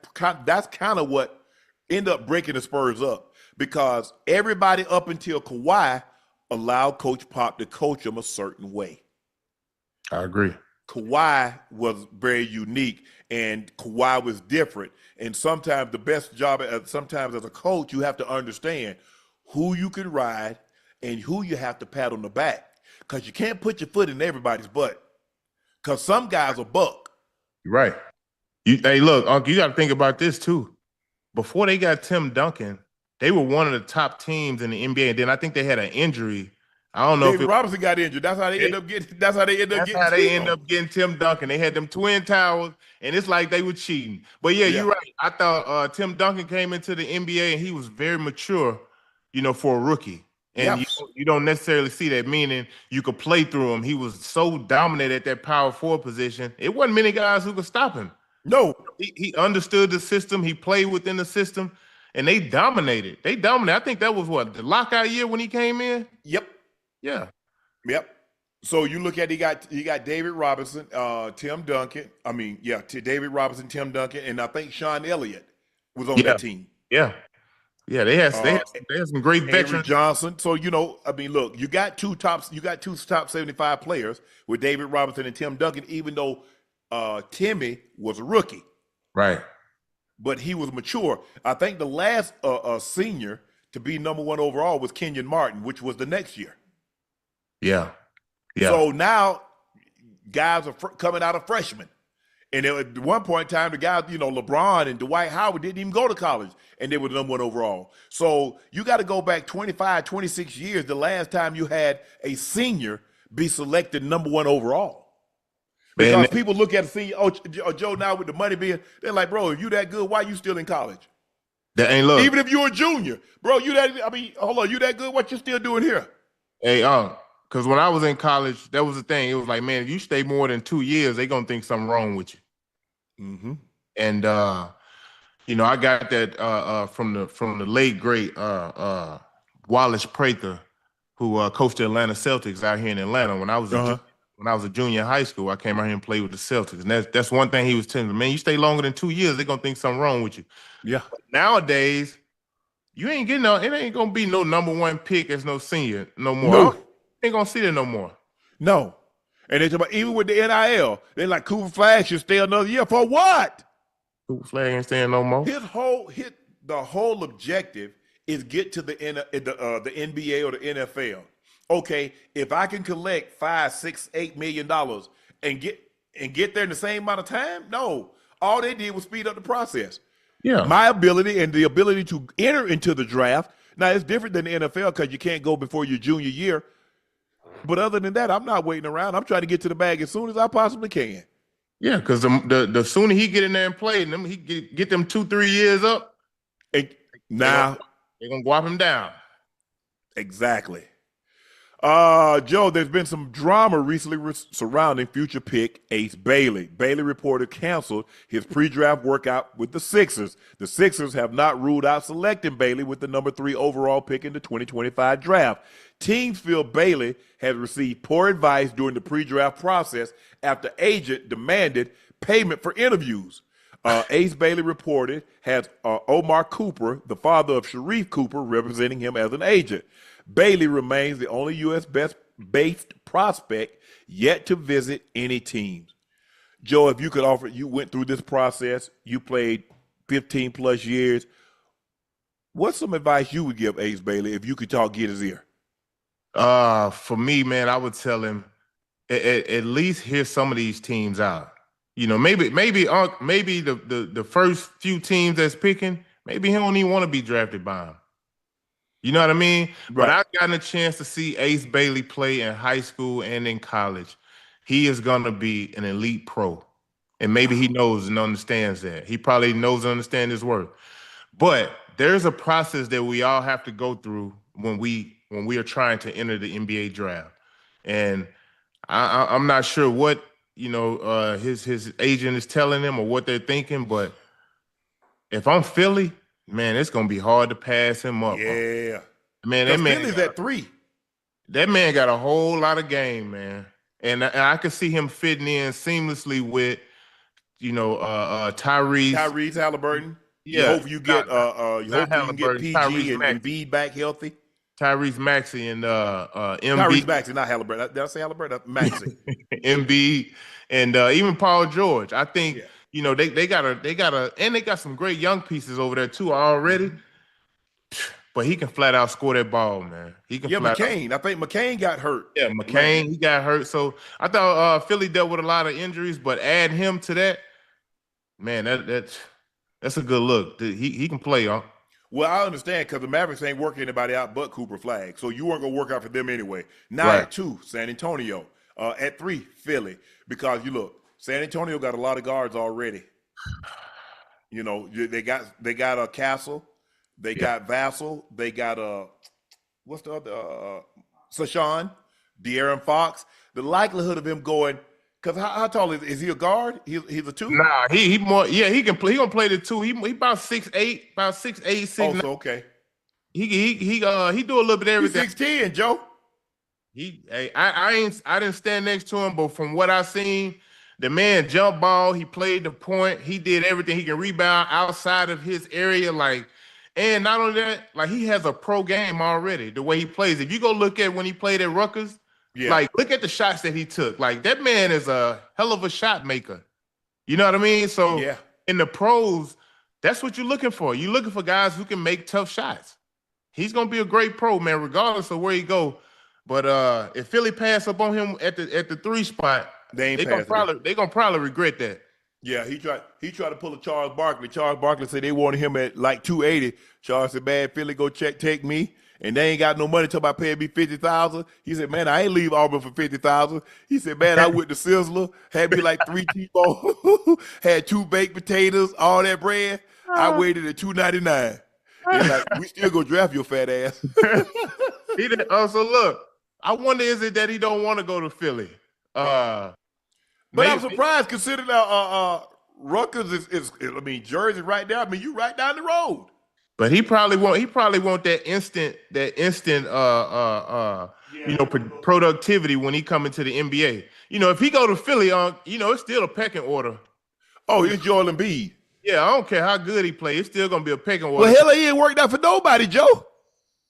kind of what ended up breaking the Spurs up because everybody up until Kawhi allowed Coach Pop to coach him a certain way. I agree. Kawhi was very unique and Kawhi was different. And sometimes the best job, sometimes as a coach, you have to understand who you can ride and who you have to pat on the back because you can't put your foot in everybody's butt because some guys are buck. You're right. Hey, look, Uncle, you got to think about this too. Before they got Tim Duncan, they were one of the top teams in the NBA. And then I think they had an injury. I don't know David Robinson got injured. That's how they end up getting. That's how they end up getting Tim Duncan. They had them twin towers, and it's like they were cheating. But yeah, you're right. I thought Tim Duncan came into the NBA and he was very mature, for a rookie. And you don't necessarily see that, meaning you could play through him. He was so dominant at that power forward position. It wasn't many guys who could stop him. No, he understood the system. He played within the system, and they dominated. I think that was the lockout year when he came in. Yep. Yeah. Yep. So you look at he got David Robinson, Tim Duncan. David Robinson, Tim Duncan, and I think Sean Elliott was on that team. Yeah. Yeah, they had some great veterans. Avery Johnson. So look, you got two top 75 players with David Robinson and Tim Duncan, even though Timmy was a rookie. Right. But he was mature. I think the last senior to be number 1 overall was Kenyon Martin, which was the next year. Yeah. Yeah. So now guys are coming out of freshmen. And at one point in time, the guys, LeBron and Dwight Howard didn't even go to college, and they were the number 1 overall. So you got to go back 25, 26 years, the last time you had a senior be selected number 1 overall. Because people look at the senior, Joe now with the money being, they're like, bro, if you that good, why you still in college? That ain't look. Even if you're a junior, bro, you that good, what you still doing here? Hey, because when I was in college, that was the thing. It was like, man, if you stay more than 2 years, they're going to think something wrong with you. Mm-hmm. And, I got that from the late, great Wallace Prather, who coached the Atlanta Celtics out here in Atlanta. When I was a junior in high school, I came out here and played with the Celtics. And that's one thing he was telling me, man, you stay longer than 2 years, they're going to think something wrong with you. Yeah. Nowadays, you ain't getting it ain't going to be no number 1 pick as no senior no more. No. Ain't gonna see that no more. No. And it's about even with the NIL, they're like Cooper Flag should stay another year for what? Cooper Flag ain't staying no more. The whole objective is get to the NBA or the NFL. Okay, if I can collect $5, $6, $8 million and get there in the same amount of time, no. All they did was speed up the process. Yeah. My ability and the ability to enter into the draft. Now it's different than the NFL because you can't go before your junior year. But other than that, I'm not waiting around. I'm trying to get to the bag as soon as I possibly can. Yeah, because the sooner he get in there and play, them he get them 2-3 years up. Now they're gonna guap him down. Exactly. Joe, there's been some drama recently surrounding future pick Ace Bailey. Bailey reported canceled his pre-draft workout with the Sixers. The Sixers have not ruled out selecting Bailey with the number 3 overall pick in the 2025 draft. Teams feel Bailey has received poor advice during the pre-draft process after agent demanded payment for interviews. Ace Bailey reported has Omar Cooper, the father of Sharif Cooper, representing him as an agent. Bailey remains the only U.S.-based prospect yet to visit any teams. Joe, if you could offer, you went through this process, you played 15 plus years. What's some advice you would give Ace Bailey if you could get his ear? For me, man, I would tell him at least hear some of these teams out. You know, maybe the first few teams that's picking, maybe he don't even want to be drafted by him. You know what I mean? Right. But I've gotten a chance to see Ace Bailey play in high school and in college. He is going to be an elite pro. And maybe he knows and understands that. He probably knows and understands his worth. But there's a process that we all have to go through when we are trying to enter the NBA draft. And I'm not sure what, his agent is telling him or what they're thinking, but if I'm Philly, man, it's gonna be hard to pass him up. Yeah, man, that man Philly's at 3. That man got a whole lot of game, man, and I could see him fitting in seamlessly with, Tyrese Halliburton. Yeah, you hope you get you can get PG and Embiid back healthy. Tyrese Maxey and Embiid. Tyrese Maxey, not Halliburton. Did I say Halliburton? Maxey. Embiid and even Paul George. I think they got some great young pieces over there too already. But he can flat out score that ball, man. He can. McCain. I think McCain got hurt. Yeah, McCain, he got hurt. So I thought Philly dealt with a lot of injuries, but add him to that, man, that's a good look. He can play, huh? Well, I understand because the Mavericks ain't working anybody out but Cooper Flag. So you weren't going to work out for them anyway. Now at 2, San Antonio. At 3, Philly. Because you look, San Antonio got a lot of guards already. They got a Castle. They got Vassell. They got what's the other? Sashawn, De'Aaron Fox. The likelihood of him going, because how tall is he? A guard? He's a 2? Nah, he more. Yeah, he can play. He gonna play the 2. He about 6'8", about 6'8", 6'9". Oh, so okay. He do a little bit of everything. He's 6'10", Joe. I didn't stand next to him, but from what I seen, the man jump ball. He played the point. He did everything. He can rebound outside of his area, and not only that, he has a pro game already. The way he plays. If you go look at when he played at Rutgers. Yeah. Look at the shots that he took. That man is a hell of a shot maker. You know what I mean? So in the pros, that's what you're looking for. You're looking for guys who can make tough shots. He's gonna be a great pro, man, regardless of where he go. But if Philly pass up on him at the 3 spot, they're gonna probably regret that. Yeah, he tried to pull a Charles Barkley. Charles Barkley said they wanted him at 280. Charles said, man, Philly go take me. And they ain't got no money till about paying me $50,000. He said, man, I ain't leave Auburn for $50,000. He said, man, I went to Sizzler, had me 3 T-bones, had 2 baked potatoes, all that bread. I waited at $2.99. They're we still go draft your fat ass. So look, I wonder, is it that he don't want to go to Philly? But I'm surprised considering Rutgers is Jersey right there. You right down the road. But he probably want that instant productivity when he come into the NBA. If he go to Philly, it's still a pecking order. Oh, it's Joel Embiid. Yeah, I don't care how good he plays. It's still gonna be a pecking order. Well, hell, he ain't worked out for nobody, Joe.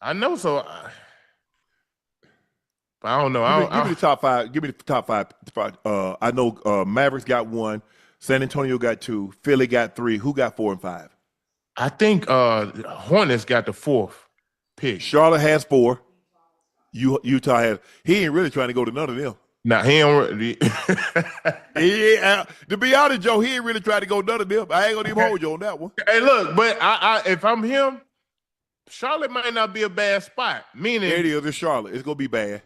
I know, so I don't know. Give me the top 5. Give me the top 5. I know Mavericks got 1, San Antonio got 2, Philly got 3. Who got 4 and 5? I think Hornets got the 4th pick. Charlotte has 4. Utah has. He ain't really trying to go to none of them. Nah, he ain't. To be honest, Joe, he ain't really trying to go none of them. I ain't gonna even hold you on that one. Hey, look, but if I'm him, Charlotte might not be a bad spot. Meaning it is in Charlotte. It's gonna be bad.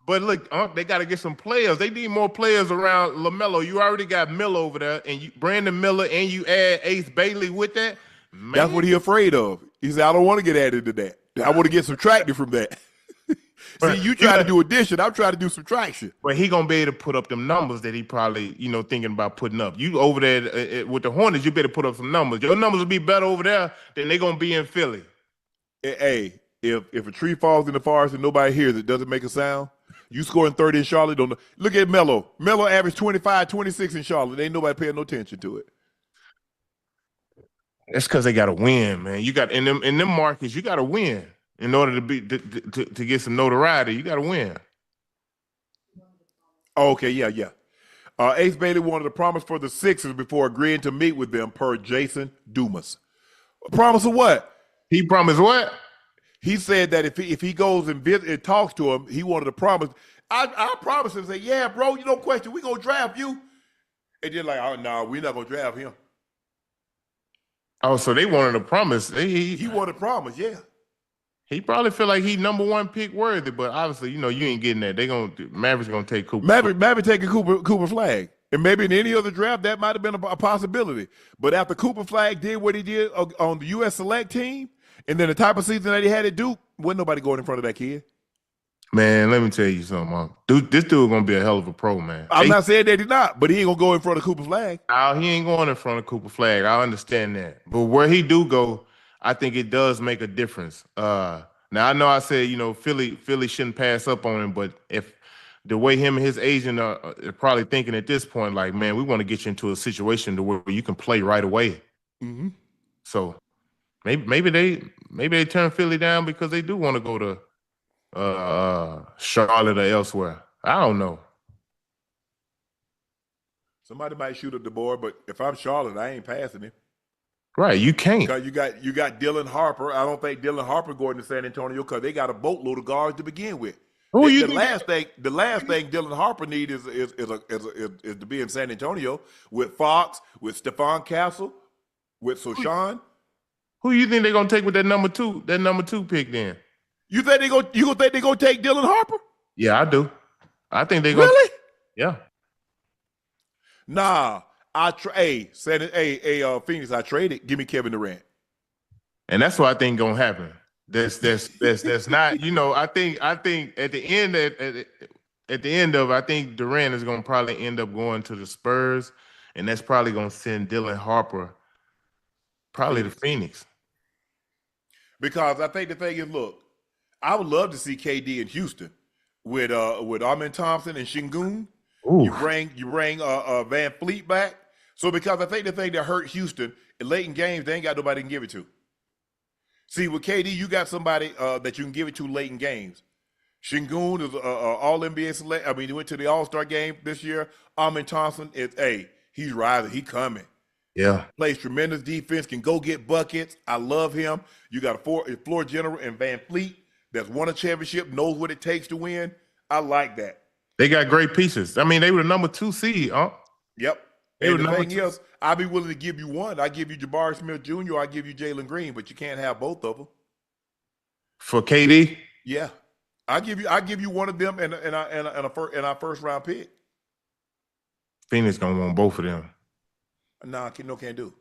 But look, they got to get some players. They need more players around Lamelo. You already got Miller over there, and Brandon Miller, and you add Ace Bailey with that. Man. That's what he afraid of. He said, I don't want to get added to that. I want to get subtracted from that. See, you try to do addition. I'm trying to do subtraction. But he gonna be able to put up them numbers that he probably, thinking about putting up. You over there with the Hornets, you better put up some numbers. Your numbers will be better over there than they gonna be in Philly. Hey, if a tree falls in the forest and nobody hears it, doesn't make a sound. You scoring 30 in Charlotte, don't know. Look at Melo. Melo averaged 25, 26 in Charlotte. Ain't nobody paying no attention to it. That's because they got to win, man. You got in them markets, you got to win in order to get some notoriety. You got to win. Oh, okay, yeah. Ace Bailey wanted a promise for the Sixers before agreeing to meet with them, per Jason Dumas. A promise of what? He promised what? He said that if he goes and talks to him, he wanted a promise. I promised him, say, yeah, bro, you no question, we gonna draft you. And then like, oh no, we're not gonna draft him. Oh, so they wanted a promise. He wanted a promise, yeah. He probably feel like he number one pick worthy, but obviously, you ain't getting that. Mavericks gonna take Cooper. Maverick taking Cooper Flag. And maybe in any other draft, that might have been a possibility. But after Cooper Flag did what he did on the U.S. Select team, and then the type of season that he had at Duke, wasn't nobody going in front of that kid. Man, let me tell you something, dude. This dude gonna be a hell of a pro, man. I'm not saying that he's not, but he ain't gonna go in front of Cooper Flag. No, he ain't going in front of Cooper Flag. I understand that. But where he do go, I think it does make a difference. Now I know I said, Philly shouldn't pass up on him, but if the way him and his agent are probably thinking at this point, like, man, we want to get you into a situation to where you can play right away. Mm-hmm. So maybe they turn Philly down because they do want to go to Charlotte or elsewhere. I don't know. Somebody might shoot up the board, but if I'm Charlotte, I ain't passing him. Right, you can't. Because you got Dylan Harper. I don't think Dylan Harper going to San Antonio because they got a boatload of guards to begin with. The last thing Dylan Harper needs is to be in San Antonio with Fox, with Stephon Castle, with Soshan. Who you think they're gonna take with that number two pick then? You think they gonna take Dylan Harper? Yeah, I do. I think they're gonna. Really? Yeah. Nah. Phoenix, I traded. Give me Kevin Durant. And that's what I think gonna happen. That's not, I think at the end of I think Durant is gonna probably end up going to the Spurs, and that's probably gonna send Dylan Harper probably to Phoenix. Because I think the thing is, look, I would love to see KD in Houston with Amen Thompson and Şengün. Ooh. You bring Van Fleet back. So because I think the thing that hurt Houston in late in games, they ain't got nobody to give it to. See, with KD, you got somebody that you can give it to late in games. Şengün is all-NBA select. I mean, he went to the All-Star game this year. Amen Thompson he's rising. He coming. Yeah. Plays tremendous defense, can go get buckets. I love him. You got a floor general in Van Fleet that's won a championship, knows what it takes to win. I like that. They got great pieces. I mean, they were the number 2 seed, huh? Yep. And the thing is, I'll be willing to give you one. I give you Jabari Smith Jr. I give you Jalen Green, but you can't have both of them. For KD? Yeah, I give you one of them and our first round pick. Phoenix gonna want both of them. Nah, can't do.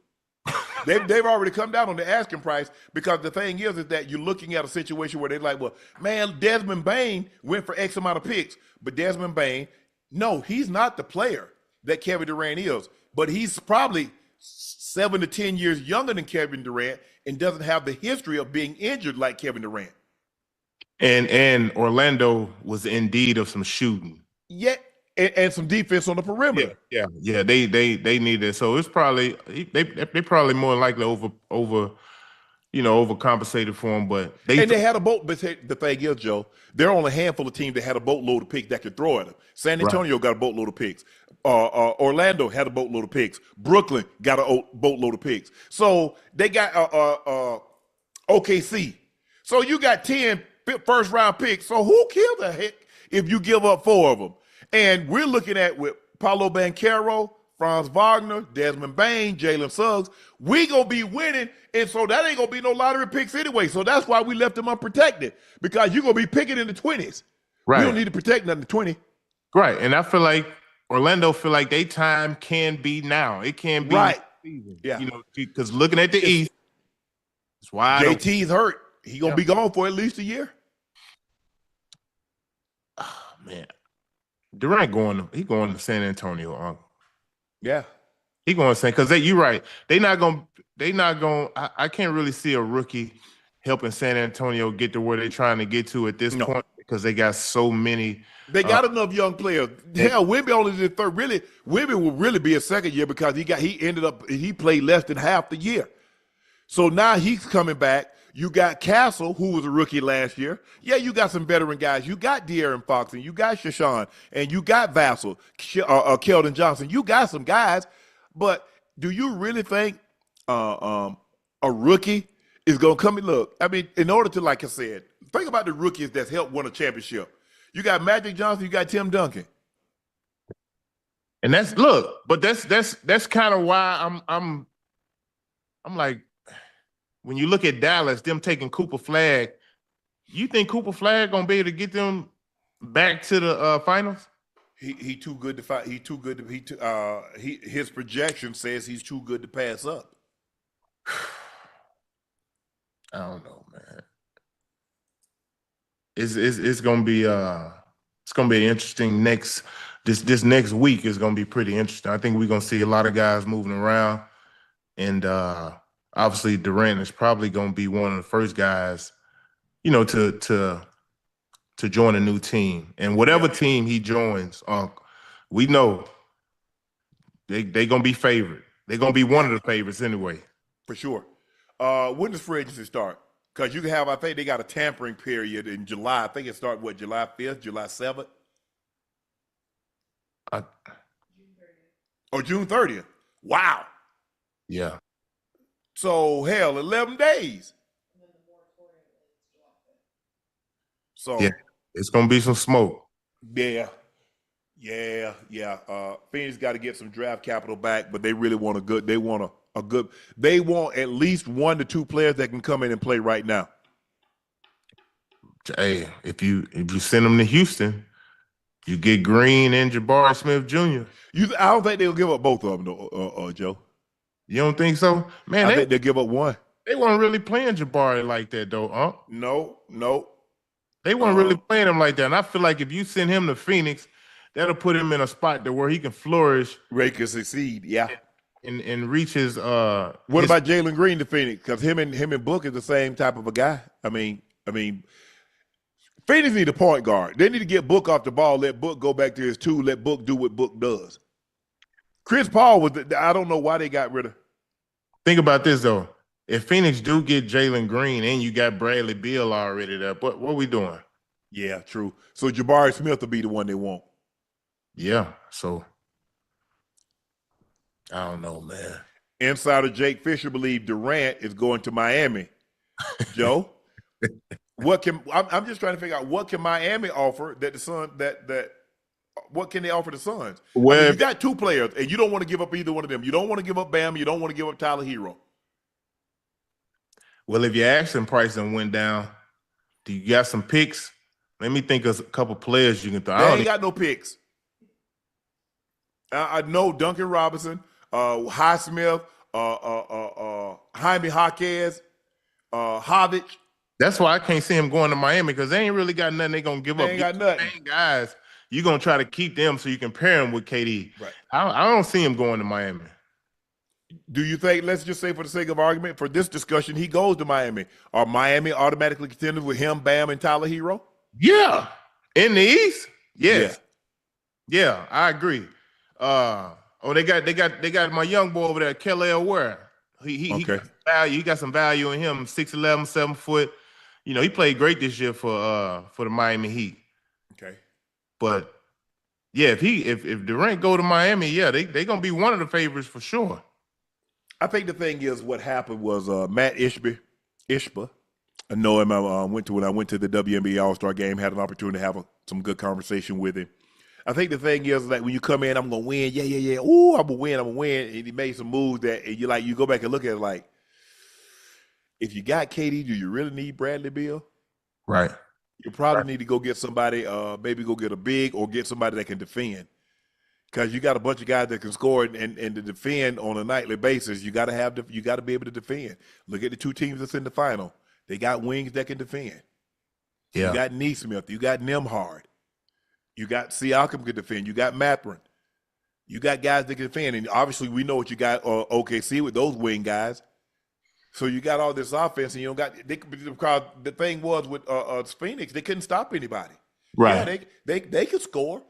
They've already come down on the asking price because the thing is that you're looking at a situation where they're like, well, man, Desmond Bane went for X amount of picks, but Desmond Bane, no, he's not the player that Kevin Durant is, but he's probably 7 to 10 years younger than Kevin Durant and doesn't have the history of being injured like Kevin Durant. And Orlando was in need of some shooting. Yeah, and some defense on the perimeter. Yeah. They need it. So it's probably they probably more likely overcompensated for him, but they had a boat. But the thing is, Joe, there are only a handful of teams that had a boatload of picks that could throw at them. San Antonio got a boatload of picks. Orlando had a boatload of picks. Brooklyn got a boatload of picks. So they got OKC. So you got 10 first-round picks. So who cares the heck if you give up 4 of them? And we're looking at with Paolo Banchero, Franz Wagner, Desmond Bane, Jalen Suggs. We going to be winning, and so that ain't going to be no lottery picks anyway. So that's why we left them unprotected, because you're going to be picking in the 20s. Right. We don't need to protect nothing in the 20. Right, and I feel like Orlando feel like their time can be now. It can be right. Season. Yeah. Because looking at the East, it's wide. JT's hurt. He going to be gone for at least a year. oh, man, Durant going to San Antonio. Yeah. He going to San because you're right. They not going. I can't really see a rookie helping San Antonio get to where they're trying to get to at this No. point because they got so many. They got enough young players. Hell, Wemby only did third. Really, Wemby will really be a second year because he played less than half the year. So now he's coming back. You got Castle, who was a rookie last year. Yeah, you got some veteran guys. You got De'Aaron Fox, and you got Shashawn, and you got Vassell, Keldon Johnson. You got some guys, but do you really think a rookie is going to come and look? I mean, in order to, like I said, think about the rookies that's helped win a championship. You got Magic Johnson, you got Tim Duncan. And that's kind of why I'm like, when you look at Dallas, them taking Cooper Flag, you think Cooper Flag gonna be able to get them back to the finals? He too good to fight. He too good to his projection says he's too good to pass up. I don't know, man. It's gonna be interesting this next week is gonna be pretty interesting. I think we're gonna see a lot of guys moving around, and obviously Durant is probably gonna be one of the first guys, to join a new team. And whatever team he joins, we know they gonna be favored. They're gonna be one of the favorites anyway. For sure. When does free agency start? Because you can have, I think they got a tampering period in July. I think it starts, July 5th, July 7th? Or June 30th. Wow. Yeah. So, hell, 11 days. So, yeah, it's going to be some smoke. Yeah. Phoenix got to get some draft capital back, but they really want they want at least 1 to 2 players that can come in and play right now. Hey, if you send them to Houston, you get Green and Jabari Smith Jr. I don't think they'll give up both of them, though, Joe. You don't think so? Man, I think they'll give up one. They weren't really playing Jabari like that, though, huh? No. They weren't really playing him like that. And I feel like if you send him to Phoenix, that'll put him in a spot to where he can flourish. Where he can succeed, yeah. And reach his What about Jalen Green to Phoenix? Because him and Book is the same type of a guy. I mean, Phoenix need a point guard. They need to get Book off the ball, let Book go back to his 2, let Book do what Book does. Chris Paul I don't know why they got rid of. Think about this though. If Phoenix do get Jalen Green and you got Bradley Beal already there, what are we doing? Yeah, true. So Jabari Smith will be the one they want. Yeah, so I don't know, man. Insider Jake Fisher believes Durant is going to Miami. Joe, I'm just trying to figure out what can Miami offer that the Sun what can they offer the Suns? Well, you got 2 players and you don't want to give up either one of them. You don't want to give up Bam. You don't want to give up Tyler Hero. Well, if your asking price done went down, do you got some picks? Let me think of a couple players you can throw. They ain't got no picks. I know Duncan Robinson, Highsmith, Jaime Jaquez, Hobbit. That's why I can't see him going to Miami because they ain't really got nothing they gonna give up. They ain't got nothing. Guys, you're gonna try to keep them so you can pair them with KD. Right. I don't see him going to Miami. Do you think, let's just say for the sake of argument, for this discussion, he goes to Miami? Are Miami automatically contenders with him, Bam, and Tyler Hero? Yeah. In the East? Yes. Yeah, I agree. They got my young boy over there, Kelly Ware. He got value. He got some value in him. 6'11", 7 foot. He played great this year for the Miami Heat. Okay. But yeah, if Durant go to Miami, yeah, they gonna be one of the favorites for sure. I think the thing is, what happened was Matt Ishbia. I know him. When I went to the WNBA All-Star game, had an opportunity to have some good conversation with him. I think the thing is, like, when you come in, I'm gonna win. Yeah. Ooh, I'm gonna win. And he made some moves that, and you go back and look at it like, if you got KD, do you really need Bradley Beal? Right. You probably need to go get somebody, maybe go get a big or get somebody that can defend. Because you got a bunch of guys that can score and to defend on a nightly basis. You got to be able to defend. Look at the 2 teams that's in the final. They got wings that can defend. Yeah. You got Neesmith. You got Nembhard. You got Siakam can defend. You got Mathurin. You got guys that can defend, and obviously we know what you got OKC with those wing guys. So you got all this offense, and you don't got because the thing was with Phoenix, they couldn't stop anybody. Right. Yeah, they could score,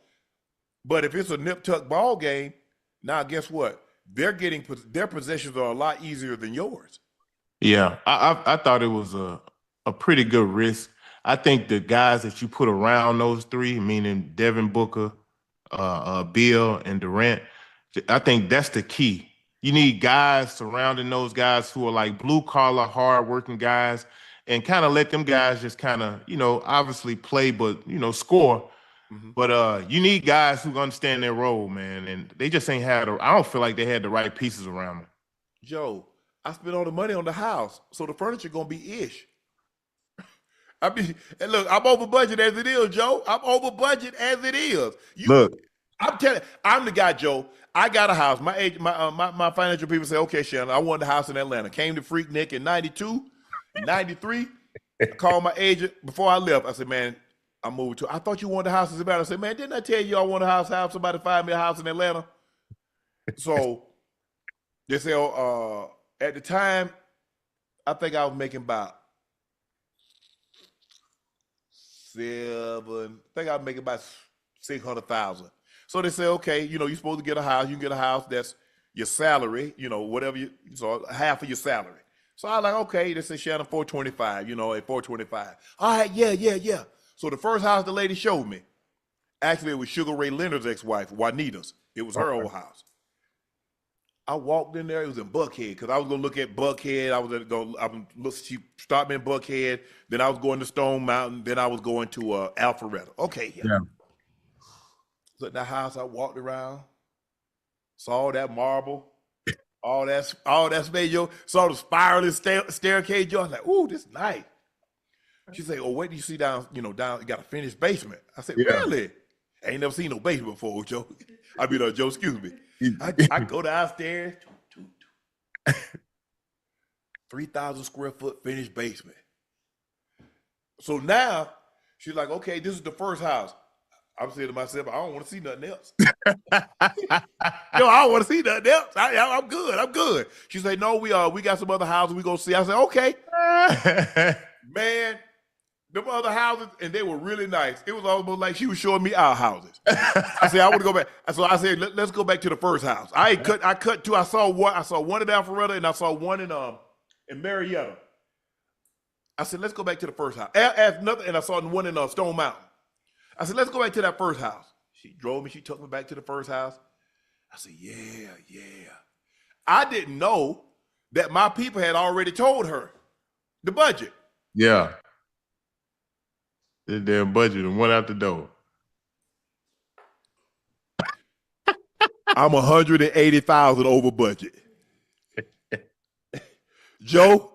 but if it's a nip tuck ball game, now guess what? Their possessions are a lot easier than yours. Yeah, I thought it was a pretty good risk. I think the guys that you put around those three, meaning Devin Booker, Bill, and Durant, I think that's the key. You need guys surrounding those guys who are like blue collar, hard working guys, and kind of let them guys just kind of, obviously play, but score. Mm-hmm. But you need guys who understand their role, man. And they just ain't had. I don't feel like they had the right pieces around them. Joe, I spent all the money on the house, so the furniture gonna be ish. I mean, and look, I'm over budget as it is, Joe. I'm over budget as it is. Look, I'm telling you, I'm the guy, Joe. I got a house. My financial people say, okay, Shannon, I want a house in Atlanta. Came to Freaknik in 92, 93. I called my agent before I left. I said, man, I'm moving to. I thought you wanted a house in Atlanta. I said, man, didn't I tell you I want a house? Have somebody find me a house in Atlanta. So they say, at the time, I think I was making about about 600,000. So they say, okay, you're supposed to get a house. You can get a house that's your salary, whatever so half of your salary. So I was like, okay, they say Shannon 425, at 425. All right, yeah. So the first house the lady showed me, actually it was Sugar Ray Leonard's ex-wife, Juanita's. It was her old house. I walked in there. It was in Buckhead because I was gonna look at Buckhead. She stopped me in Buckhead. Then I was going to Stone Mountain. Then I was going to Alpharetta. Okay, yeah. So at that house, I walked around, saw that marble, all that space. Saw the spiraling staircase. I was like, "Ooh, this is nice." She said, "Oh, wait, do you see down? You got a finished basement." I said, "Really? I ain't never seen no basement before, Joe." I mean, Joe, excuse me. I go downstairs, 3,000 square foot finished basement. So now she's like, okay, this is the first house. I'm saying to myself, I don't want to see nothing else. I don't want to see nothing else. I'm good. She said, no, we got some other houses we gonna see. I said, okay. Man, them other houses, and they were really nice. It was almost like she was showing me our houses. I said, I want to go back. So I said, let's go back to the first house. I cut two. I saw one in Alpharetta, and I saw one in Marietta. I said, let's go back to the first house. And I saw one in Stone Mountain. I said, let's go back to that first house. She drove me. She took me back to the first house. I said, yeah. I didn't know that my people had already told her the budget. Yeah. The damn budget and went out the door. I'm 180,000 over budget. Joe,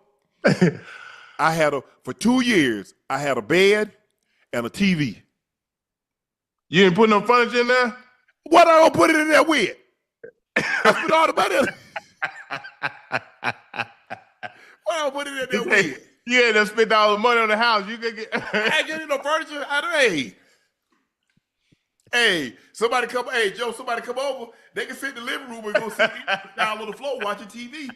for 2 years, I had a bed and a TV. You didn't put no furniture in there? What I gonna put it in there with? I spent all the money. What I put it in there with? You ain't done spent all the money on the house. You could get. I ain't getting no furniture. Hey, somebody come. Hey, Joe, somebody come over. They can sit in the living room and go sit down on the floor watching TV.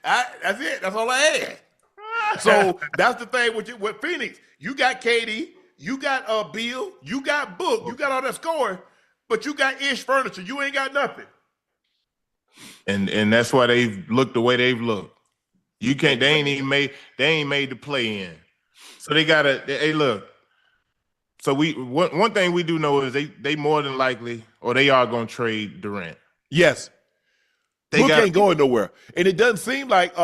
That's it. That's all I had. So that's the thing with Phoenix. You got KD, you got Bill, you got Book, you got all that scoring, but you got ish furniture. You ain't got nothing. And that's why they've looked the way they've looked. You can't. They ain't made the play in. So they gotta. Hey, look. So one thing we do know is they more than likely, or they are gonna trade Durant. Yes. Book ain't going nowhere, and it doesn't seem like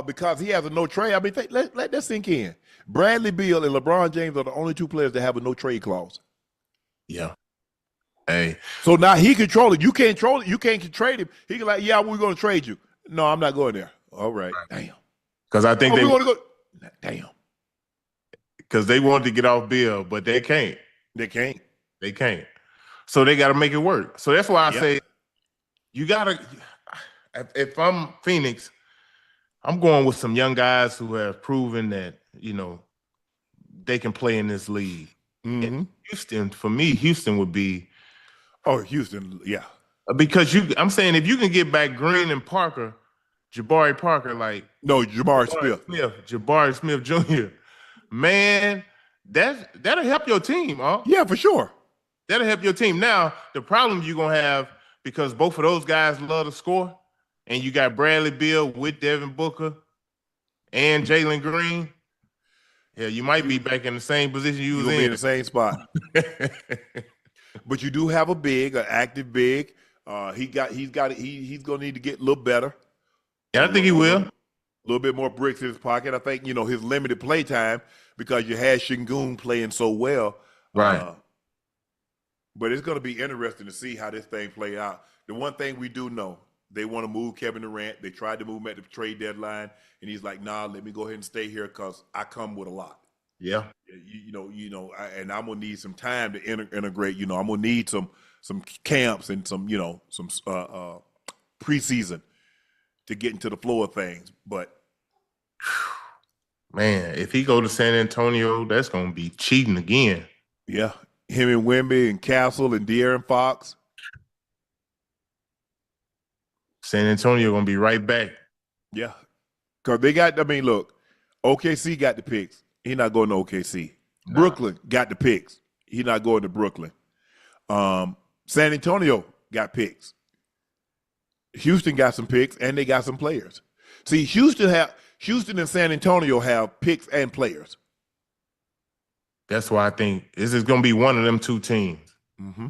because he has a no trade. I mean, let that sink in. Bradley Beal and LeBron James are the only two players that have a no trade clause. Yeah. Hey. So now he control it. You can't control it. You can't trade him. He can like, yeah, we're going to trade you. No, I'm not going there. All right. Damn. Because I think they want to go. Damn. Because they wanted to get off Bill, but they can't. They can't. So they got to make it work. So that's why I say you got to. If I'm Phoenix, I'm going with some young guys who have proven that they can play in this league. Mm-hmm. Houston, for me, Houston would be. Oh, Houston, yeah. Because I'm saying if you can get back Green and Parker, Jabari Parker, like No, Jamar Smith. Jabari Smith Jr., man, that'll help your team, huh? Yeah, for sure. That'll help your team. Now, the problem you're gonna have, because both of those guys love to score, and you got Bradley Beal with Devin Booker and Jalen Green. Yeah, you might be back in the same position you was You're gonna be in in. the same spot. But you do have a big, an active big. He's gonna need to get a little better. Yeah, I think he will. A little bit more bricks in his pocket. I think, his limited play time, because you had Şengün playing so well. Right. But it's going to be interesting to see how this thing play out. The one thing we do know, they want to move Kevin Durant. They tried to move him at the trade deadline, and he's like, "Nah, let me go ahead and stay here because I come with a lot." Yeah. And I'm gonna need some time to integrate. I'm gonna need some camps and some preseason to get into the flow of things. But man, if he go to San Antonio, that's gonna be cheating again. Yeah, him and Wemby and Castle and De'Aaron Fox. San Antonio gonna be right back. Yeah, because they got. I mean, look, OKC got the picks. He's not going to OKC. Nah. Brooklyn got the picks. He's not going to Brooklyn. San Antonio got picks. Houston got some picks, and they got some players. See, Houston and San Antonio have picks and players. That's why I think this is going to be one of them two teams. Mm-hmm.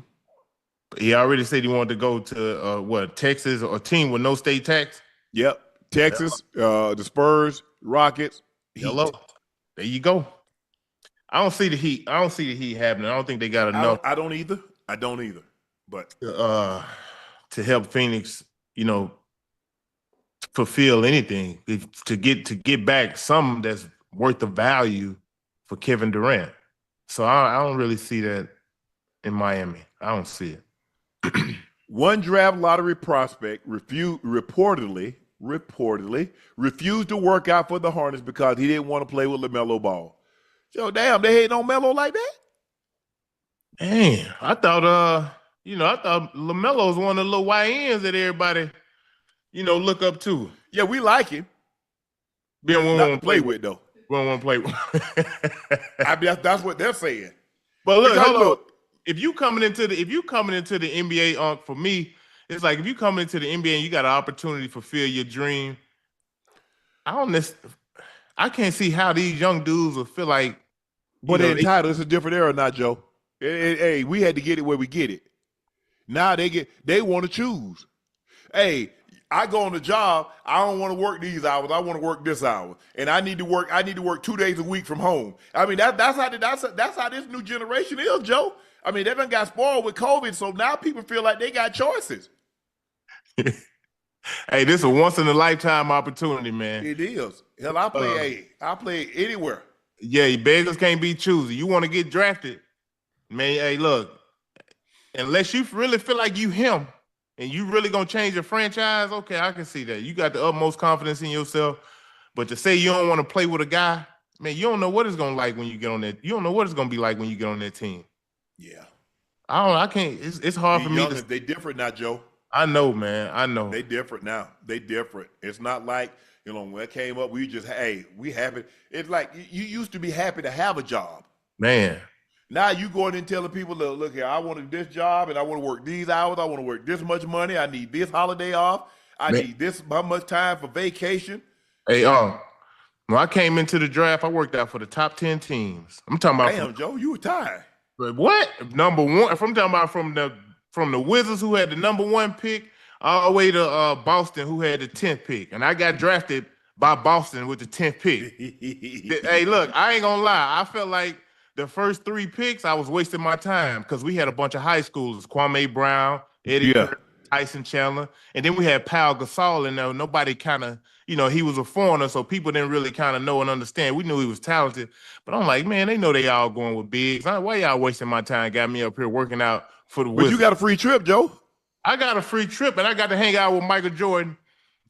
He already said he wanted to go to Texas, or a team with no state tax. Yep, Texas, the Spurs, Rockets. Hello, there you go. I don't see the Heat. I don't see the Heat happening. I don't think they got enough. I don't either. But to help Phoenix, fulfill anything, to get back some that's worth the value for Kevin Durant. So I don't really see that in Miami. I don't see it. One draft lottery prospect reportedly refused to work out for the Hornets because he didn't want to play with Lamelo Ball. So damn, they hating on Melo like that? Man, I thought Lamelo's one of the little YNs that everybody, look up to. Yeah, we like him. Being one not to play with though. We don't want to play with. I mean, that's what they're saying. But look, if you coming into the NBA, for me, it's like if you come into the NBA and you got an opportunity to fulfill your dream, I can't see how these young dudes will feel like. But they're entitled. It's a different era now, Joe. Hey, we had to get it where we get it. Now they want to choose. Hey, I go on the job. I don't want to work these hours. I want to work this hour, and I need to work 2 days a week from home. I mean, that's how this new generation is, Joe. I mean, they done got spoiled with COVID, so now people feel like they got choices. Hey, this is a once in a lifetime opportunity, man. It is. Hell, I play anywhere. Yeah, beggars can't be choosy. You want to get drafted, man? Hey, look, unless you really feel like you him and you really gonna change your franchise, okay, I can see that. You got the utmost confidence in yourself. But to say you don't want to play with a guy, man, you don't know what it's gonna like when you get on that. You don't know what it's gonna be like when you get on that team. Yeah. I can't. It's hard for me to. They different now, Joe. I know, man. I know. They different now. They different. It's not like, when it came up, we just, hey, we happy. It's like you used to be happy to have a job. Man. Now you going in telling people, look here, I want this job and I want to work these hours. I want to work this much money. I need this holiday off. I need this how much time for vacation. Hey, when I came into the draft, I worked out for the top 10 teams. I'm talking about. Damn, Joe, you were tired. But what? Number one? If I'm talking about from the Wizards, who had the number 1 pick, all the way to Boston, who had the 10th pick, and I got drafted by Boston with the 10th pick. Hey, look, I ain't gonna lie. I felt like the first 3 picks, I was wasting my time because we had a bunch of high schoolers: Kwame Brown, Eddie Kirk, Tyson Chandler, and then we had Pau Gasol in there. Nobody kind of, he was a foreigner, so people didn't really kind of know and understand. We knew he was talented, but I'm like, man, they know they all going with bigs. Why y'all wasting my time? Got me up here working out for the Wizards. But you got a free trip, Joe. I got a free trip, and I got to hang out with Michael Jordan.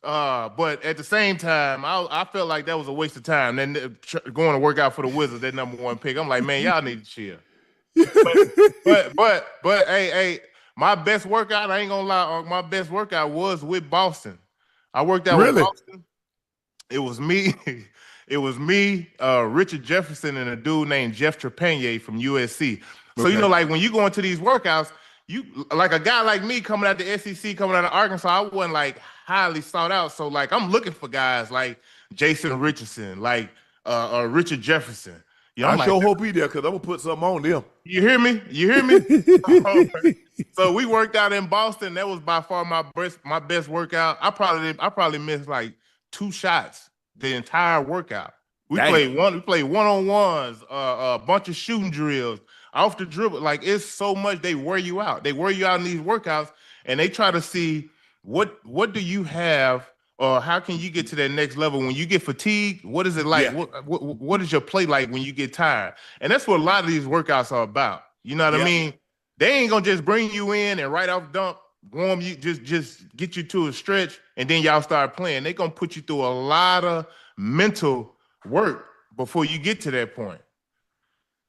But at the same time, I felt like that was a waste of time. Then going to work out for the Wizards, that number 1 pick. I'm like, man, y'all need to chill. But hey, my best workout, I ain't gonna lie, my best workout was with Boston. I worked out with Really? Boston. It was me, Richard Jefferson, and a dude named Jeff Trepanier from USC. So Okay. like when you go into these workouts, you like a guy like me coming out the SEC, coming out of Arkansas, I wasn't like highly sought out. So like I'm looking for guys like Jason Richardson, like Richard Jefferson. I I'm like, sure hope he there because I'm gonna put something on them. you hear me? You hear me? So we worked out in Boston. That was by far my best workout. I probably missed like 2 shots the entire workout. We played one-on-ones, a bunch of shooting drills, off the dribble. Like it's so much, they wear you out. They wear you out in these workouts, and they try to see what do you have, or how can you get to that next level when you get fatigued? What is it like? Yeah. What is your play like when you get tired? And that's what a lot of these workouts are about. You know what I mean? They ain't gonna just bring you in and right off dump, warm you, just get you to a stretch, and then y'all start playing. They gonna put you through a lot of mental work before you get to that point.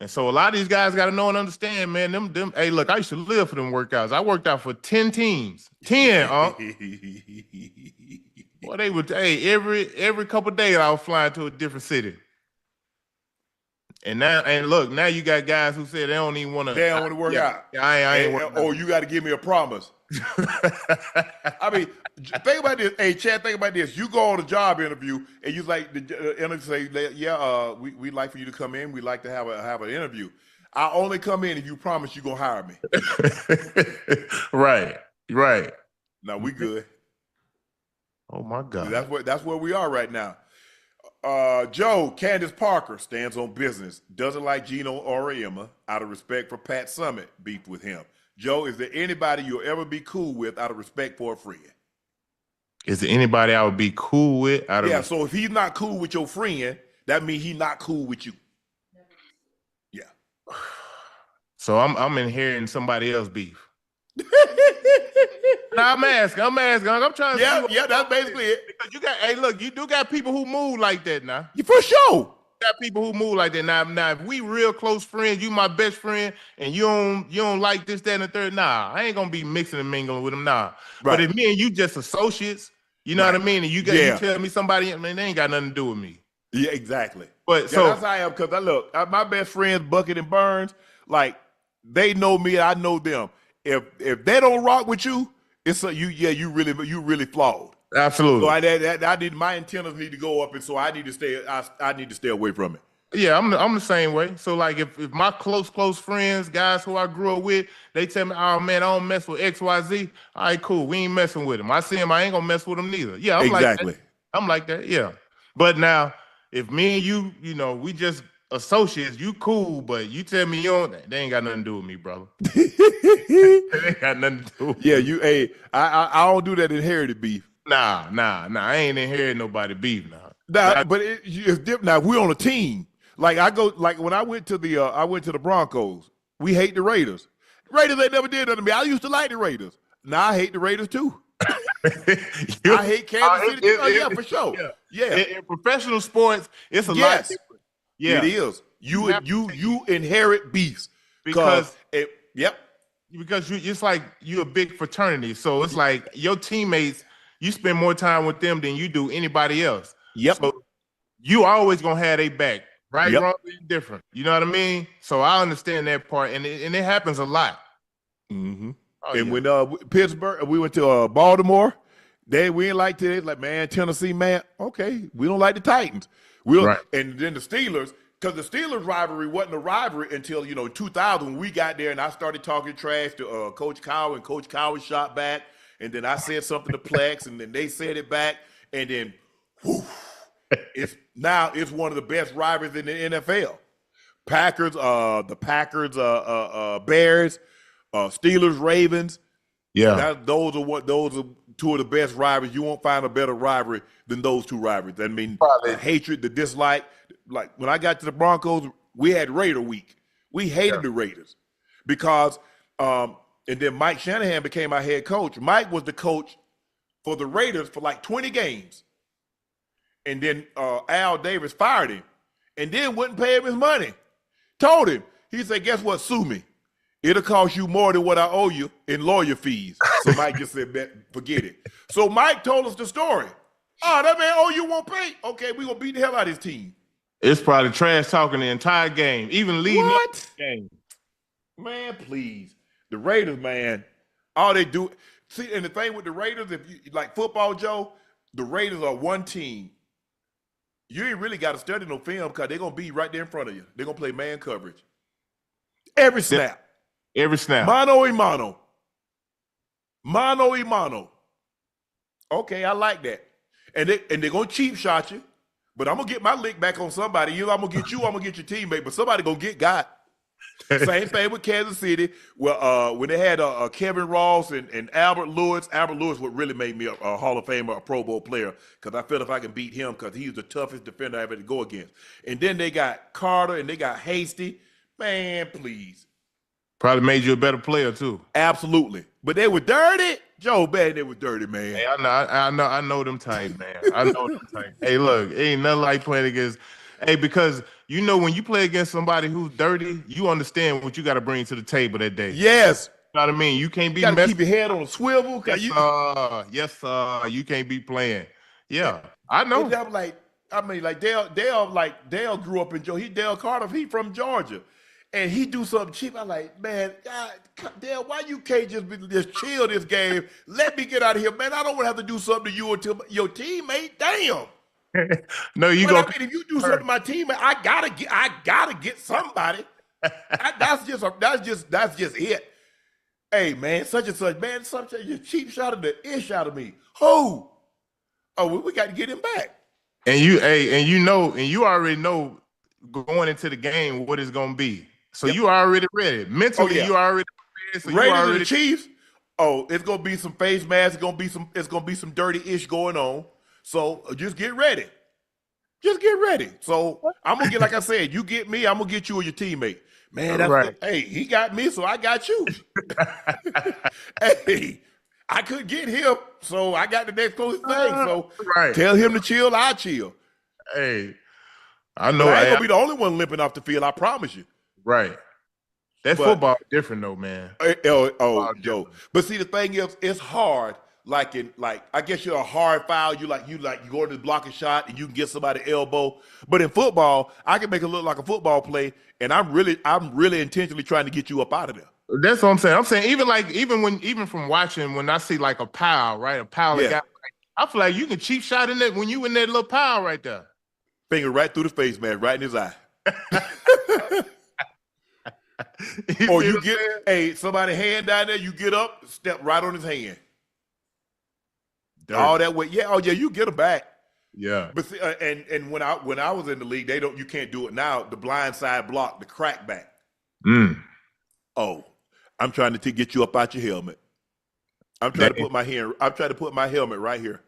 And so a lot of these guys got to know and understand, man. Them. Hey, look, I used to live for them workouts. I worked out for 10 teams. 10, Well, they would. Hey, every couple of days I was flying to a different city. And look, now you got guys who said they don't even want to. They don't want to work out. I ain't working. Oh, you got to give me a promise. I mean, think about this. Hey, Chad, think about this. You go on a job interview and you like the interview say, we'd like for you to come in. We'd like to have an interview. I only come in if you promise you're gonna hire me. Right. Now we good. Oh my God. That's where we are right now. Joe, Candace Parker stands on business. Doesn't like Gino Auriemma out of respect for Pat Summitt. Beefed with him. Joe, is there anybody you'll ever be cool with out of respect for a friend? Is there anybody I would be cool with out of respect? So if he's not cool with your friend, that means he's not cool with you. Yeah. So I'm inheriting somebody else's beef. Nah, I'm asking. I'm trying to see. Yeah, that's basically it. Because you do got people who move like that now. For sure. Got people who move like that. Now, if we real close friends, you my best friend, and you don't like this, that, and the third, nah, I ain't gonna be mixing and mingling with them, nah. Right. But if me and you just associates, you know what I mean, and you tell me somebody, man, they ain't got nothing to do with me. Yeah, exactly. But so that's how I am, because my best friends, Bucket and Burns, like they know me, I know them. If they don't rock with you, it's you really flawed. Absolutely. So I need, my antennas need to go up, and so I need to stay away from it. Yeah, I'm the same way. So like if my close friends, guys who I grew up with, they tell me, oh man, I don't mess with XYZ. All right, cool. We ain't messing with them. I see them, I ain't gonna mess with them neither. Yeah, I'm like that. Yeah. But now if me and you, we just associates, you cool, but you tell me they ain't got nothing to do with me, brother. They ain't got nothing to do with me. I don't do that inherited beef. Nah. I ain't inheriting nobody beef now. But it's different. Now we're on a team. Like when I went to the Broncos, we hate the Raiders. Raiders ain't never did nothing to me. I used to like the Raiders. Now I hate the Raiders too. I hate Kansas City too. Yeah, for sure. Yeah. In professional sports, it's a lot different. Yeah, it is. You inherit beefs because because it's like you're a big fraternity. So it's like your teammates, you spend more time with them than you do anybody else. Yep. So you always gonna have their back, right? Wrong, different. You know what I mean? So I understand that part, and it happens a lot. Mm-hmm. When Pittsburgh, we went to Baltimore. We ain't like it. Like, man, Tennessee, man. Okay, we don't like the Titans. And then the Steelers, because the Steelers rivalry wasn't a rivalry until 2000 when we got there, and I started talking trash to Coach Cowell, and Coach Cowell shot back, and then I said something to Plex, and then they said it back, and then it's one of the best rivalries in the NFL. Packers, Bears, Steelers, Ravens. Yeah, those are two of the best rivalries. You won't find a better rivalry than those two rivalries. I mean, the hatred, the dislike. Like when I got to the Broncos, we had Raider week. We hated the Raiders because, and then Mike Shanahan became our head coach. Mike was the coach for the Raiders for like 20 games. And then Al Davis fired him and then wouldn't pay him his money. Told him, He said, guess what? Sue me. It'll cost you more than what I owe you in lawyer fees. So Mike just said, forget it. So Mike told us the story. Oh, that man, you won't pay. Okay, we're going to beat the hell out of his team. It's probably trash talking the entire game, even leading up to the game. Man, please. The Raiders, man, all they do. See, and the thing with the Raiders, if you like football, Joe, the Raiders are one team. You ain't really got to study no film because they're going to be right there in front of you. They're going to play man coverage. Every snap. Every snap. Mano y mano. Mano y mano. Okay, I like that. And they're going to cheap shot you, but I'm going to get my lick back on somebody. I'm going to get you, I'm going to get your teammate, but somebody going to get got. Same thing with Kansas City. Well, when they had Kevin Ross and Albert Lewis what really made me a Hall of Famer, a Pro Bowl player, because I feel if I can beat him, because he's the toughest defender I ever had to go against. And then they got Carter and they got Hasty. Man, please. Probably made you a better player too. Absolutely. But they were dirty. Joe, man, they were dirty, man. Hey, I know them type, man. I know them type. Hey, look, ain't nothing like playing against. Hey, because you know when you play against somebody who's dirty, you understand what you got to bring to the table that day. Yes. You know what I mean? You can't be you gotta keep your head on a swivel. Yes, sir. You can't be playing. Yeah, I know. Dale grew up in Georgia. Dale Carter, he from Georgia. And he do something cheap. I'm like, man, God, Dale, why you can't just chill this game? Let me get out of here, man. I don't want to have to do something to you or to your teammate. Damn. No, you go. I mean, if you do something to my teammate, I gotta get somebody. That's just it. Hey, man, such and such, man, such a cheap shot of the ish out of me. Who? Oh, we got to get him back. And you already know going into the game what it's gonna be. So you already ready. Mentally, you already ready. So Raiders and the Chiefs. Oh, it's gonna be some face masks. It's gonna be some dirty ish going on. So just get ready. Just get ready. So I'm gonna get, like I said, you get me, I'm gonna get you or your teammate. Man, that's right. Hey, he got me, so I got you. Hey, I couldn't get him, so I got the next closest thing. So tell him to chill, I'll chill. Hey, I know I ain't gonna be the only one limping off the field, I promise you. Right. That football is different though, man. Joe. But see, the thing is, it's hard. I guess you're a hard foul. You go to the block a shot and you can get somebody elbow. But in football, I can make it look like a football play, and I'm really intentionally trying to get you up out of there. That's what I'm saying. I'm saying even from watching, when I see like a pile, right? A pile of guys, I feel like you can cheap shot in that when you in that little pile right there. Finger right through the face, man, right in his eye. Or you get somebody hand down there, you get up, step right on his hand. Dirt. All that way, you get them back. Yeah, but see, and when I was in the league, you can't do it now. The blind side block, the crack back. Oh, I'm trying to get you up out your helmet. I'm trying to put my helmet right here.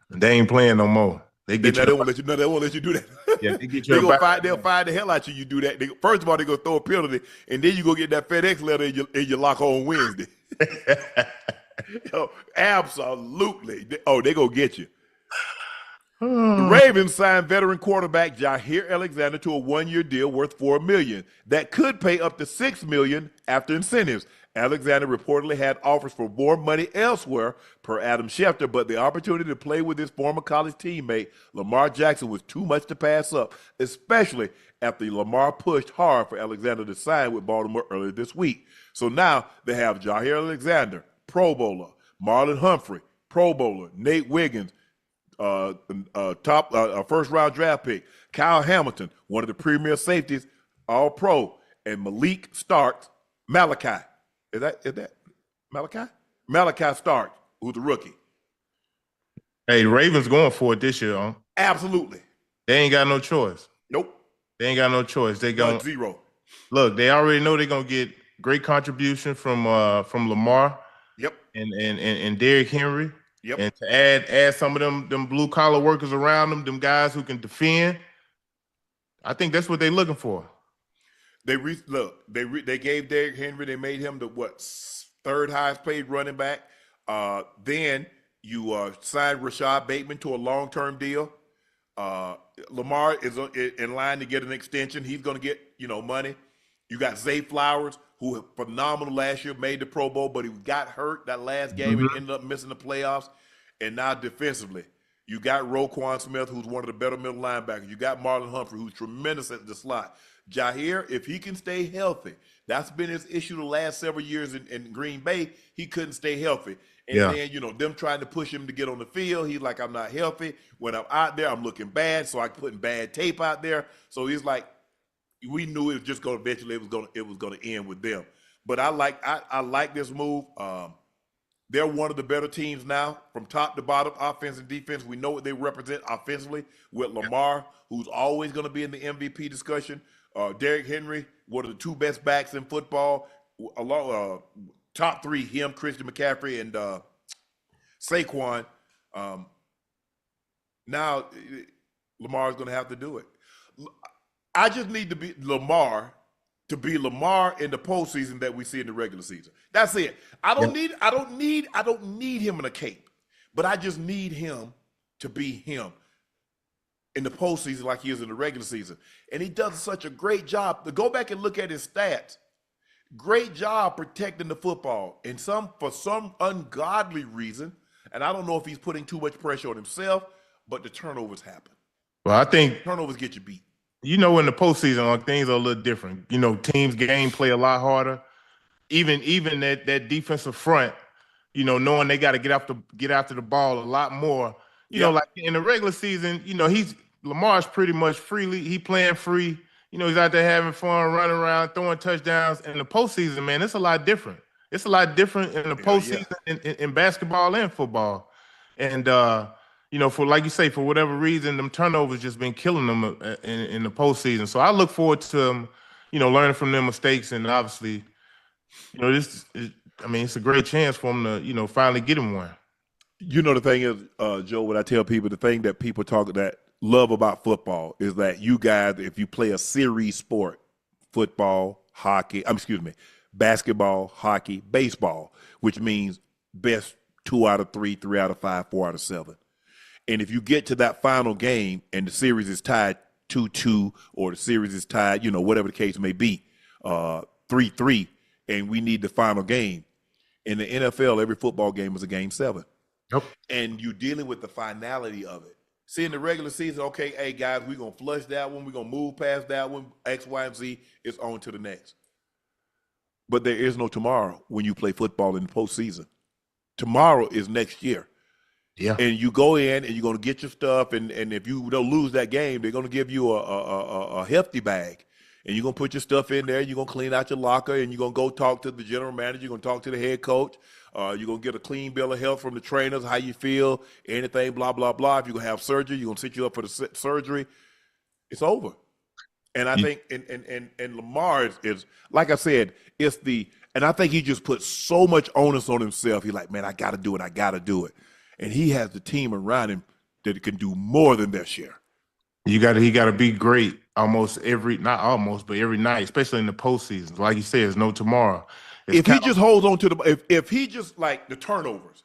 They ain't playing no more. They won't let you. No, they won't let you do that. Yeah, they'll find the hell out you do that. First of all, they go throw a penalty, and then you go get that FedEx letter in your locker on Wednesday. Absolutely. They go get you. The Ravens signed veteran quarterback Jaire Alexander to a 1-year deal worth $4 million that could pay up to $6 million after incentives. Alexander reportedly had offers for more money elsewhere, per Adam Schefter, but the opportunity to play with his former college teammate Lamar Jackson was too much to pass up, especially after Lamar pushed hard for Alexander to sign with Baltimore earlier this week. So now they have Jaire Alexander, Pro Bowler, Marlon Humphrey, Pro Bowler, Nate Wiggins, first-round draft pick, Kyle Hamilton, one of the premier safeties, All-Pro, and Malik Starks, Malachi. Is that Malachi? Malachi Starks, who's a rookie. Hey, Ravens going for it this year, huh? Absolutely. They ain't got no choice. Nope. They ain't got no choice. They going zero. Look, they already know they're gonna get great contribution from Lamar. Yep. And Derrick Henry. Yep. And to add some of them blue collar workers around them guys who can defend. I think that's what they're looking for. They gave Derrick Henry. They made him the third highest paid running back. Then you signed Rashad Bateman to a long-term deal. Lamar is in line to get an extension. He's going to get money. You got Zay Flowers, who was phenomenal last year, made the Pro Bowl, but he got hurt that last game and ended up missing the playoffs. And now defensively, you got Roquan Smith, who's one of the better middle linebackers. You got Marlon Humphrey, who's tremendous at the slot. Jaire, if he can stay healthy, that's been his issue the last several years in Green Bay. He couldn't stay healthy. And then, you know, them trying to push him to get on the field, he's like, I'm not healthy. When I'm out there, I'm looking bad, so I'm putting bad tape out there. So he's like, we knew it was just going to eventually it was going to end with them. But I like this move. They're one of the better teams now from top to bottom, offense and defense. We know what they represent offensively with Lamar, who's always going to be in the MVP discussion. Derrick Henry, one of the two best backs in football. Top three, him, Christian McCaffrey, and Saquon. Now Lamar's going to have to do it. I just need to be Lamar in the postseason that we see in the regular season. That's it. I don't need him in a cape, but I just need him to be him in the postseason like he is in the regular season. And he does such a great job. To go back and look at his stats, great job protecting the football. And for some ungodly reason, and I don't know if he's putting too much pressure on himself, but the turnovers happen. Well, I think turnovers get you beat. You know, in the postseason, like, things are a little different. You know, teams game play a lot harder. Even that defensive front, you know, knowing they got to get after the ball a lot more. You know, like in the regular season, you know, Lamar's pretty much he playing free. You know, he's out there having fun, running around, throwing touchdowns. In the postseason, man, it's a lot different. It's a lot different in the postseason in basketball and football. And you know, for like you say, for whatever reason, them turnovers just been killing them in the postseason. So I look forward to you know, learning from their mistakes, and obviously, you know, it's a great chance for them to, you know, finally get him one. You know, the thing is, Joe, what I tell people, the thing that people love about football is that you guys, if you play a series sport, basketball, hockey, baseball, which means best 2 out of 3, 3 out of 5, 4 out of 7. And if you get to that final game and the series is tied 2-2, or the series is tied, you know, whatever the case may be, 3-3, and we need the final game. In the NFL, every football game is a game 7. Yep. And you're dealing with the finality of it. See, in the regular season, okay, hey, guys, we're going to flush that one. We're going to move past that one. X, Y, and Z. It's on to the next. But there is no tomorrow when you play football in the postseason. Tomorrow is next year. Yeah. And you go in and you're going to get your stuff. And if you don't lose that game, they're going to give you a hefty bag. And you're going to put your stuff in there. You're going to clean out your locker, and you're going to go talk to the general manager. You're going to talk to the head coach. You're going to get a clean bill of health from the trainers, how you feel, anything, blah, blah, blah. If you're going to have surgery, you're going to set you up for the surgery. It's over. And I think and Lamar is, like I said, and I think he just put so much onus on himself. He's like, man, I got to do it. I got to do it. And he has the team around him that can do more than their share. He got to be great every night, especially in the postseason. Like you said, there's no tomorrow. If he just holds on to if he just, like, the turnovers,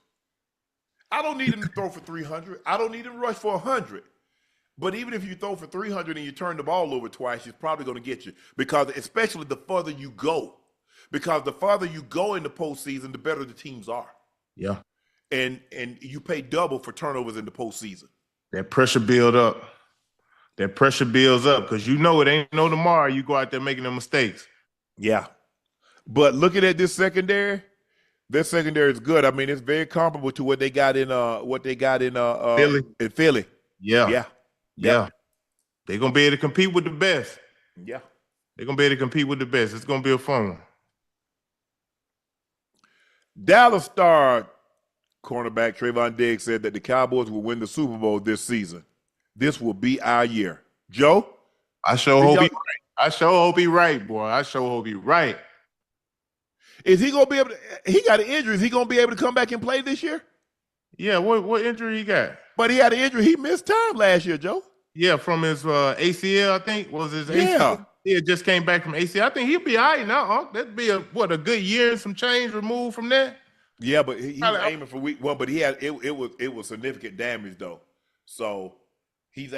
I don't need him to throw for 300. I don't need him to rush for 100. But even if you throw for 300 and you turn the ball over twice, he's probably going to get you, because especially the further you go. Because the farther you go in the postseason, the better the teams are. Yeah. And you pay double for turnovers in the postseason. That pressure builds up because you know it ain't no tomorrow. You go out there making them mistakes. Yeah. But looking at this secondary is good. I mean, it's very comparable to what they got in Philly. In Philly. Yeah. They're gonna be able to compete with the best. Yeah. They're gonna be able to compete with the best. It's gonna be a fun one. Dallas Star cornerback Trayvon Diggs said that the Cowboys will win the Super Bowl this season. This will be our year. Joe? I sure hope he's right. I sure hope he's right, boy. I sure hope he's right. Is he gonna be able to? He got an injury. Is he gonna be able to come back and play this year? Yeah. What injury he got? But he had an injury. He missed time last year, Joe. Yeah, from his ACL, I think. Was his ACL? Yeah. He just came back from ACL. I think he'll be all right now. Huh? That'd be a good year and some change removed from that. Yeah, but he was aiming for week 1, but he had it was significant damage though. So he's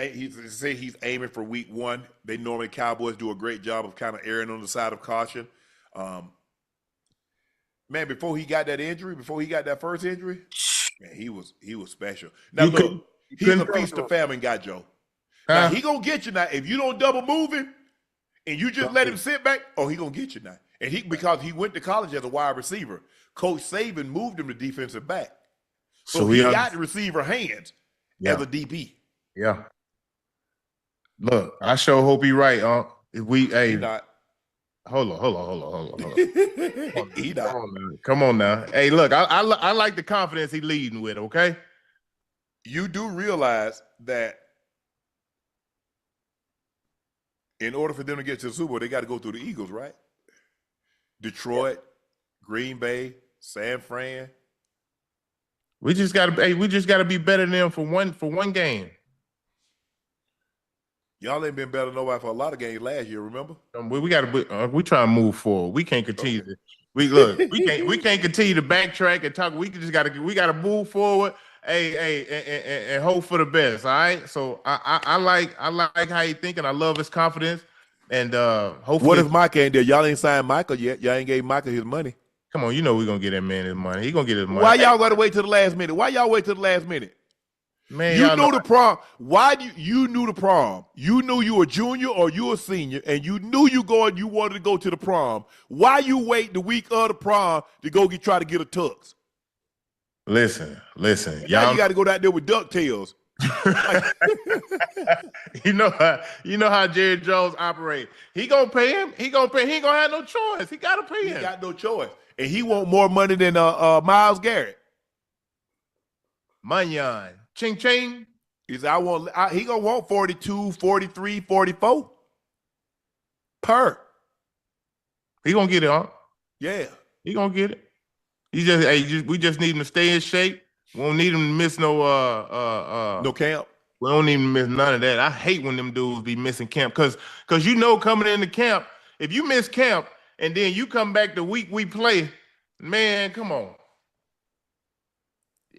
aiming for week 1. They normally Cowboys do a great job of kind of erring on the side of caution. Man, before he got that first injury, man, he was special. Now look, he's a feast of famine guy, Joe. Now he gonna get you now. If you don't double move him and you just let him sit back, he gonna get you now. And because he went to college as a wide receiver, Coach Saban moved him to defensive back. So he got the receiver hands as a DB. Yeah. Look, I sure hope he right, if we hold on. Come on now. Hey, look, I like the confidence he leading with, okay? You do realize that in order for them to get to the Super Bowl, they got to go through the Eagles, right? Detroit, Green Bay, San Fran. We just gotta be better than them for one game. Y'all ain't been better than nobody for a lot of games last year, remember? We trying to move forward. We can't continue to we can't continue to backtrack and talk. We gotta move forward. And hope for the best. All right. So I like how he thinking. I love his confidence. And hopefully. What if Mike ain't there? Y'all ain't signed Michael yet. Y'all ain't gave Michael his money. Come on, you know we're gonna get that man his money. He gonna get his money. Why y'all gotta wait till the last minute? Man, you knew the prom. You knew the prom? You knew you were a junior or you were a senior, and you knew you wanted to go to the prom. Why you wait the week of the prom to go try to get a tux? Listen. Y'all, you got to go out there with DuckTales. you know how Jerry Jones operate. He gonna pay him. He ain't gonna have no choice. He gotta pay him. He got no choice, and he want more money than Myles Garrett. Manyan. Ching ching. He said, he gonna want 42, 43, 44 per. He gonna get it, huh? Yeah. He gonna get it. We just need him to stay in shape. We don't need him to miss no camp. We don't even miss none of that. I hate when them dudes be missing camp because coming into camp, if you miss camp and then you come back the week we play, man, come on.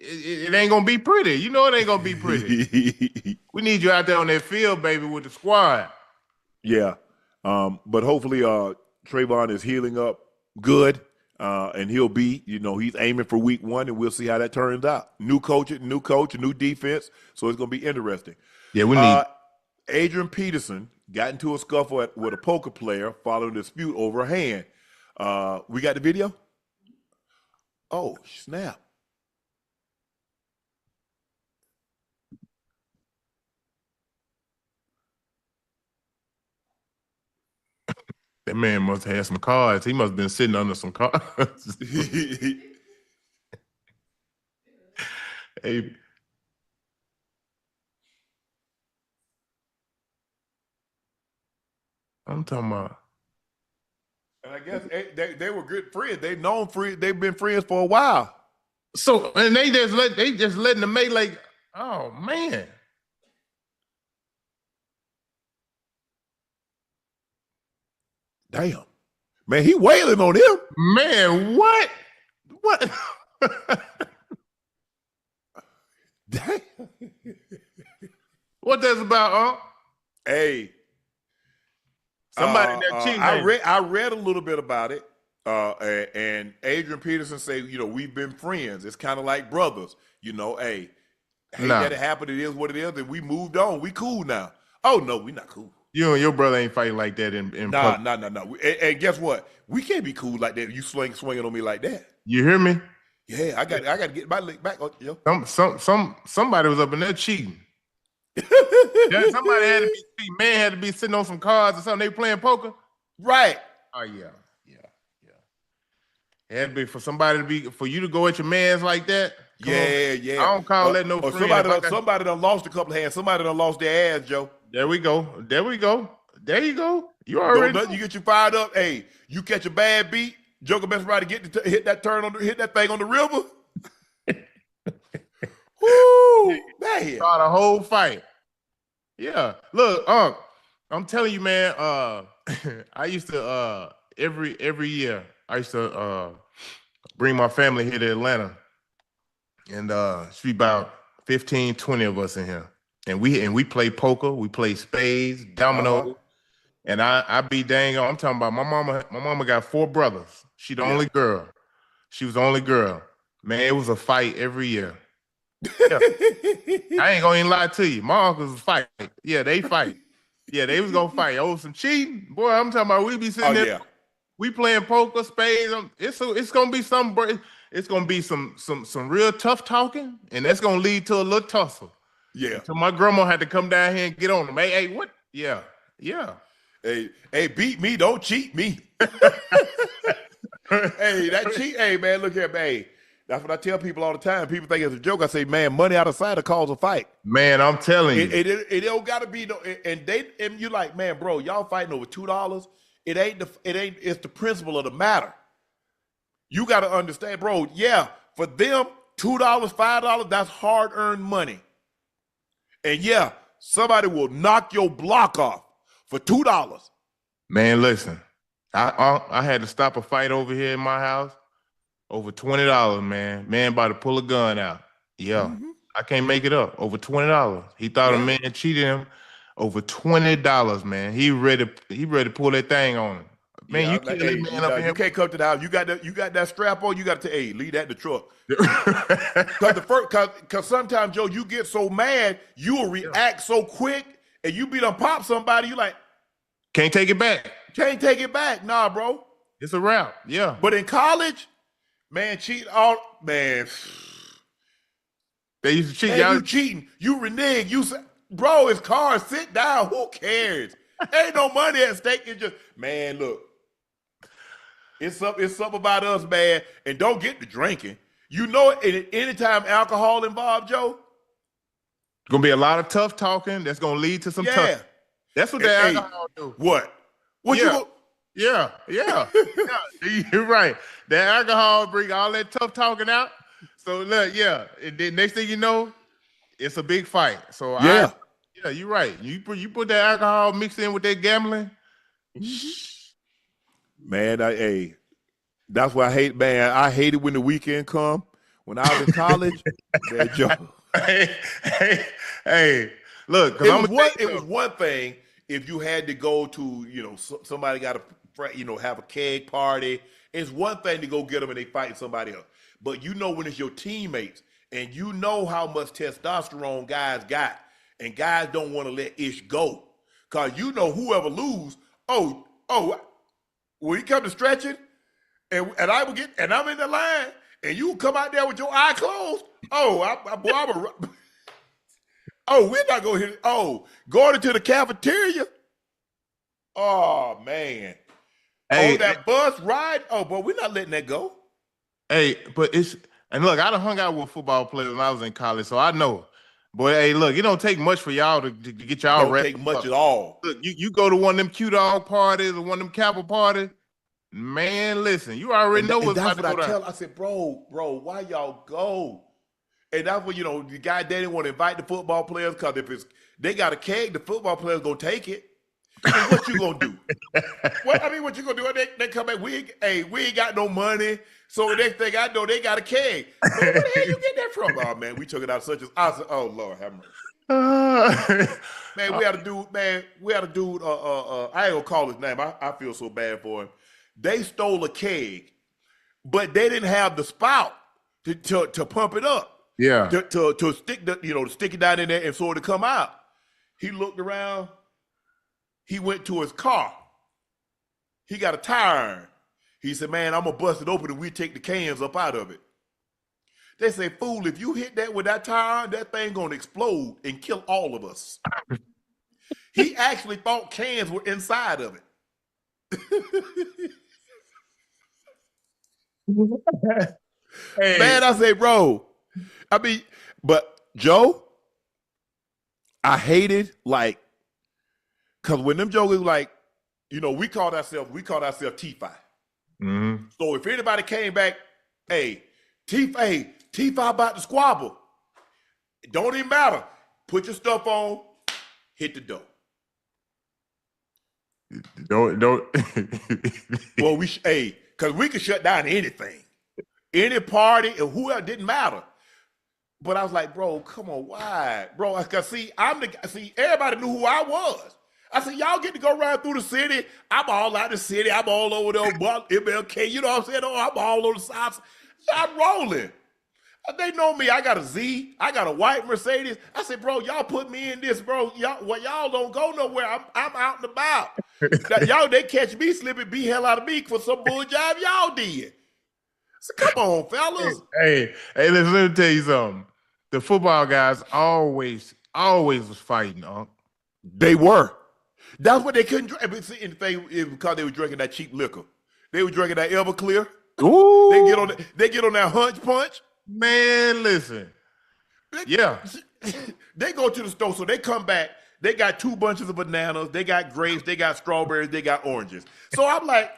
It ain't gonna be pretty. You know it ain't gonna be pretty. We need you out there on that field, baby, with the squad. Yeah. But hopefully Trayvon is healing up good. And he'll be, he's aiming for week 1, and we'll see how that turns out. New coach, new defense. So it's going to be interesting. Yeah, we need. Adrian Peterson got into a scuffle with a poker player following a dispute over a hand. We got the video? Oh, snap. That man must have some cards. He must have been sitting under some cards. Hey. I'm talking about. And I guess they were good friends. They've been friends for a while. So and they just letting the melee. Oh man. Damn. Man, he wailing on him. Man, what? Damn. What that's about, huh? Hey. Somebody that cheating. I read a little bit about it. And Adrian Peterson say, we've been friends. It's kind of like brothers. Hey, that it happened. It is what it is. And we moved on. We cool now. Oh, no, we not cool. You and your brother ain't fighting like that in public. No. And guess what? We can't be cool like that. You swinging on me like that. You hear me? Yeah, I got to get my leg back. Yo. Somebody was up in there cheating. Somebody had to be cheating. Man had to be sitting on some cards or something. They playing poker. Right. Oh yeah. It had to be for you to go at your mans like that. Yeah. I don't call that no friend. Somebody done lost a couple of hands. Somebody done lost their ass, Joe. There we go. There you go. You already you get you fired up. Hey, you catch a bad beat. Joker best right to hit that thing on the river. Woo, man. Start a whole fight. Yeah. Look, I'm telling you, man, I used to every year I used to bring my family here to Atlanta. And should be about 15, 20 of us in here. And we play poker, we play spades, dominoes, and I be dang on. I'm talking about my mama. My mama got 4 brothers. She the only girl. She was the only girl. Man, it was a fight every year. Yeah. I ain't gonna even lie to you. My uncles fight. Yeah, they fight. Yeah, they was gonna fight. Oh, some cheating, boy. I'm talking about. We be sitting there. Yeah. We playing poker, spades. It's gonna be some. It's gonna be some real tough talking, and that's gonna lead to a little tussle. Yeah. So my grandma had to come down here and get on them. Hey, what? Yeah. Hey, beat me, don't cheat me. Hey, that cheat. Hey, man, look here, man. That's what I tell people all the time. People think it's a joke. I say, man, money out of sight will cause a fight. Man, I'm telling you. It don't gotta be no. And you like, man, bro, y'all fighting over $2. It's the principle of the matter. You got to understand, bro. Yeah, for them, $2, $5, that's hard-earned money. And yeah, somebody will knock your block off for $2. Man, listen, I had to stop a fight over here in my house over $20, man. Man about to pull a gun out. Yeah, I can't make it up. Over $20. He thought a man cheated him. Over $20, man. He ready to pull that thing on him. Man, you can't let man up here. You can't come to the house. You got that strap on. You got to leave that in the truck. Because sometimes, Joe, you get so mad, you will react so quick, and you be done pop somebody. You like can't take it back. Can't take it back. Nah, bro. It's a wrap. Yeah. But in college, man, cheat all man. They used to cheat. Man, you cheating. You renege. You say, bro, it's cars. Sit down. Who cares? Ain't no money at stake. It's just, man, look. It's something about us, man. And don't get to drinking. You know, anytime alcohol involved, Joe, gonna be a lot of tough talking. That's gonna lead to some tough. That's what that alcohol do. What you go? Yeah. You're right. That alcohol bring all that tough talking out. So look, and then next thing you know, it's a big fight. So you're right. You put that alcohol mixed in with that gambling. Man, that's why I hate. Man, I hated when the weekend come. When I was in college, man, Joe. Hey, look, it was one thing if you had to go to, somebody got to, have a keg party. It's one thing to go get them and they fighting somebody else. But when it's your teammates and you know how much testosterone guys got, and guys don't want to let ish go, cause whoever lose, when you come to stretching, and I'm in the line, and you come out there with your eye closed. We're not going to hit it. Going into the cafeteria. Oh man. Hey, that bus ride. But we're not letting that go. Hey, but and look, I done hung out with football players when I was in college, so I know. Boy, hey, look, it don't take much for y'all to get y'all ready. Don't take much at all. Look, you go to one of them Q Dog parties or one of them Kappa parties, man, listen, you already know what's about to go down. I said, bro, why y'all go? And that's when, the guy they didn't want to invite the football players because if they got a keg, the football players going to take it. And what you going to do? What you going to do? They come back, we ain't got no money. So the next thing I know, they got a keg. Man, where the hell you get that from? Oh, man, we took it out such as, I said, oh, Lord, have mercy. Man, we had a dude, I ain't going to call his name. I feel so bad for him. They stole a keg, but they didn't have the spout to pump it up. Yeah. To stick to stick it down in there and so it come out. He looked around. He went to his car. He got a tire iron. He said, man, I'm gonna bust it open and we take the cans up out of it. They say, fool, if you hit that with that tire iron, that thing gonna explode and kill all of us. He actually thought cans were inside of it. Man, I say, bro. But Joe, I hated because when them jokers we called ourselves T5. Mm-hmm. So if anybody came back, T5 about to squabble, it don't even matter. Put your stuff on, hit the door. Don't. Well, because we could shut down anything, any party, or whoever, didn't matter. But I was like, bro, come on, why? Bro, cause see, everybody knew who I was. I said, y'all get to go around through the city. I'm all out the city. I'm all over there, MLK. You know what I'm saying? Oh, I'm all on the sides. I'm rolling. They know me. I got a Z. I got a white Mercedes. I said, bro, y'all put me in this, bro. Y'all don't go nowhere. I'm out and about. Now, they catch me slipping be hell out of me for some bull job y'all did. So come on, fellas. Hey, listen, let me tell you something. The football guys always was fighting, Unc. They were. That's what they couldn't drink. But see, the thing is because they were drinking that cheap liquor. They were drinking that Everclear. Ooh. They get on that hunch punch. Man, listen. Yeah. They go to the store, so they come back. They got 2 bunches of bananas. They got grapes. They got strawberries. They got oranges. So I'm like,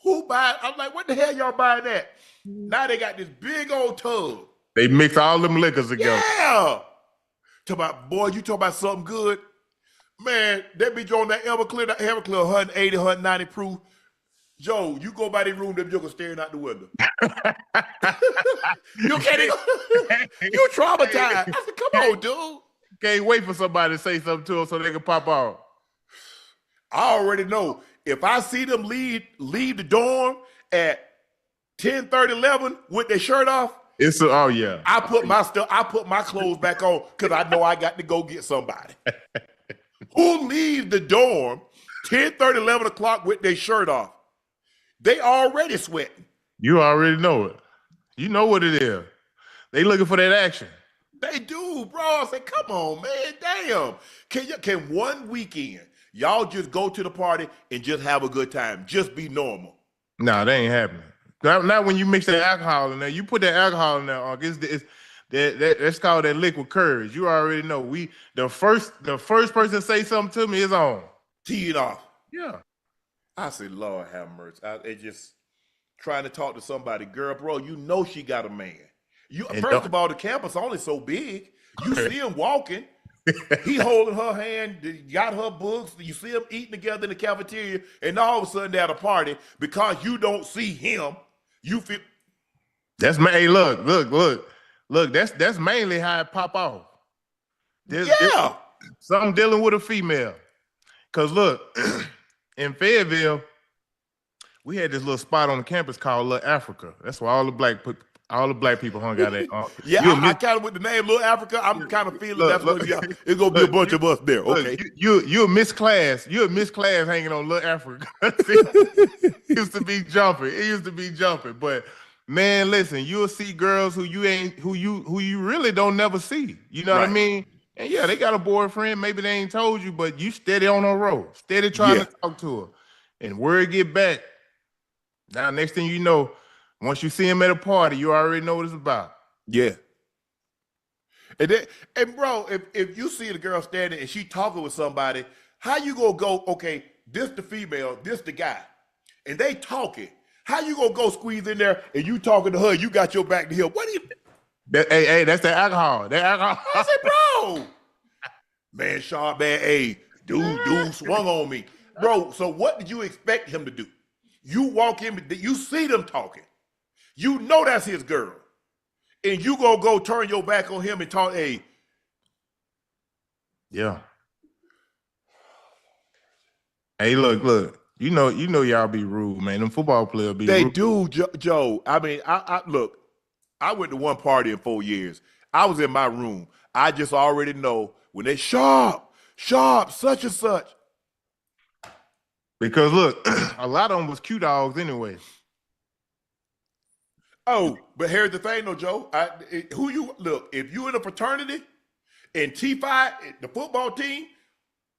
who buy? I'm like, what the hell y'all buying that? Now they got this big old tub. They mix all them liquors together. Yeah. Talk about, boy, you talk about something good. Man, they be on that Everclear 180, 190 proof. Joe, you go by the room, them jokers staring out the window. You can't even, you traumatized. I said, come on, dude. Can't wait for somebody to say something to them so they can pop off. I already know. If I see them leave the dorm at 10:30, 11 with their shirt off, oh yeah. I put my clothes back on because I know I got to go get somebody. Who leaves the dorm 10:30, 11 o'clock with their shirt off? They already sweating. You already know it. You know what it is. They looking for that action. They do, bro. I said, come on, man. Damn. Can one weekend y'all just go to the party and just have a good time? Just be normal. Nah, that ain't happening. Not when you mix that alcohol in there. You put that alcohol in there, that's called that liquid courage. You already know. The first person to say something to me is on. Tee it off. Yeah. I said, Lord have mercy. They just trying to talk to somebody. Girl, bro, you know she got a man. First of all, the campus only so big. You see him walking. He holding her hand, got her books. You see them eating together in the cafeteria, and all of a sudden they're at a party because you don't see him. You feel that's hey, look. That's mainly how it pop off. There's something dealing with a female. Cause look, in Fayetteville, we had this little spot on the campus called Little Africa. That's where all the black people hung out at. I kind of with the name Little Africa. I'm kind of feeling that's what it's gonna be a bunch of us there. Okay, you a Miss Class. You're a Miss Class hanging on Little Africa. It used to be jumping. But man, listen, you'll see girls who you really don't never see. You know what I mean? And yeah, they got a boyfriend. Maybe they ain't told you, but you steady on her road, steady trying to talk to her. And word get back. Now, next thing you know, once you see him at a party, you already know what it's about. Yeah. And bro, if you see the girl standing and she talking with somebody, how you gonna go, okay, this the female, this the guy, and they talking. How you gonna go squeeze in there and you talking to her, you got your back to him? What do you... Hey, that's the alcohol. I said, bro. Man, Sharpe, man, hey, dude swung on me. Bro, so what did you expect him to do? You walk in, you see them talking. You know that's his girl. And you gonna go turn your back on him and talk, hey. Yeah. Hey, look. You know y'all be rude, man. Them football players be rude. They do, Joe. I mean, look, I went to one party in 4 years. I was in my room. I just already know when they Sharpe, such and such. Because look, a lot of them was cute dogs anyway. Oh, but here's the thing though, Joe. If you in a fraternity and T5, the football team,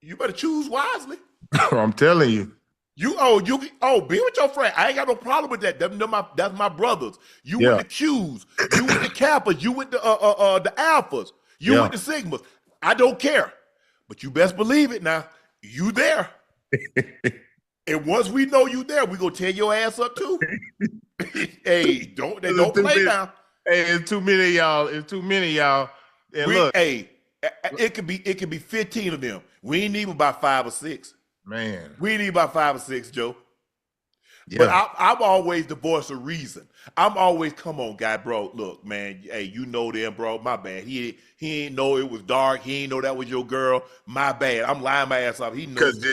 you better choose wisely. I'm telling you. Be with your friend. I ain't got no problem with that. That's my brothers. You with the Qs, you with the Kappas, you with the Alphas, you with the Sigmas. I don't care. But you best believe it now. You there. And once we know you there, we gonna tear your ass up too. Hey, don't play now. Hey, it's too many of y'all. And look, hey, it could be 15 of them. We ain't need about 5 or 6. Man, we need about 5 or 6, Joe. But Yeah. I'm always the voice of reason. I'm always, come on, guy, bro. Look, man, hey, you know them, bro. My bad. He ain't know it was dark. He ain't know that was your girl. My bad. I'm lying my ass off. He know. Because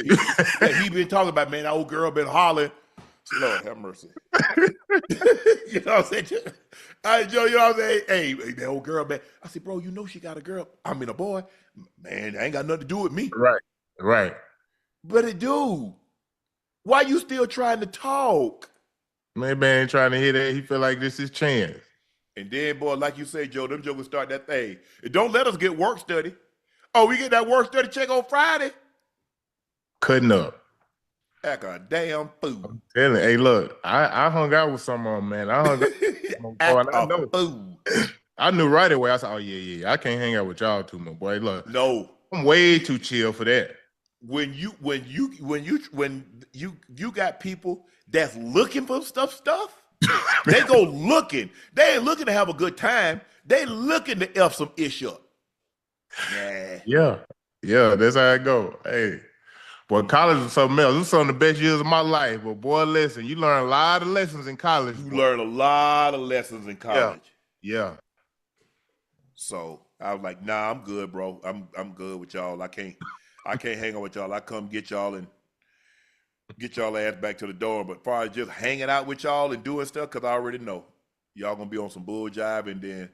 Yeah, he been talking about, man, that old girl been hollering. Lord have mercy. You know what I'm saying? Joe, you know what I'm saying? Hey, that old girl, man. I said, bro, you know she got a girl. I mean, a boy. Man, that ain't got nothing to do with me. right. But it do. Why you still trying to talk? Man ain't trying to hit it. He feel like this is chance. And then, boy, like you say, Joe, them jokers start that thing. And don't let us get work study. Oh, we get that work study check on Friday? Cutting up. Like a damn fool. I'm telling you, hey, look, I hung out with some of them, man. I hung out with some Act and I a know. fool. I knew right away. I said, oh, yeah. I can't hang out with y'all too much, boy. Look, No. I'm way too chill for that. When you got people that's looking for stuff, they go looking. They ain't looking to have a good time. They looking to F some ish up. Yeah, that's how it go. Hey, boy, college is something else. This is some of the best years of my life. But boy, listen, you learn a lot of lessons in college. You learn a lot of lessons in college. Yeah. So I was like, nah, I'm good, bro. I'm good with y'all. I can't hang out with y'all. I come get y'all and get y'all ass back to the door. But far as just hanging out with y'all and doing stuff, because I already know y'all gonna be on some bull jive, and then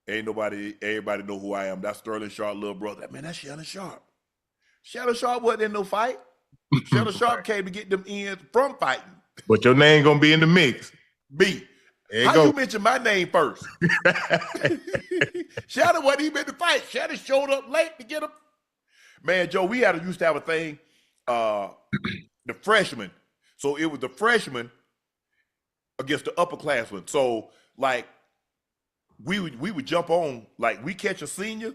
everybody know who I am. That's Sterling Sharpe, little brother. Man, that's Shannon Sharpe. Shannon Sharpe wasn't in no fight. Shannon Sharpe came to get them ends from fighting. But your name gonna be in the mix. B. How you mention my name first? Shannon wasn't even in the fight. Shannon showed up late to get him. Man, Joe, we used to have a thing, the freshmen. So it was the freshmen against the upperclassmen. So like we would jump on, like we catch a senior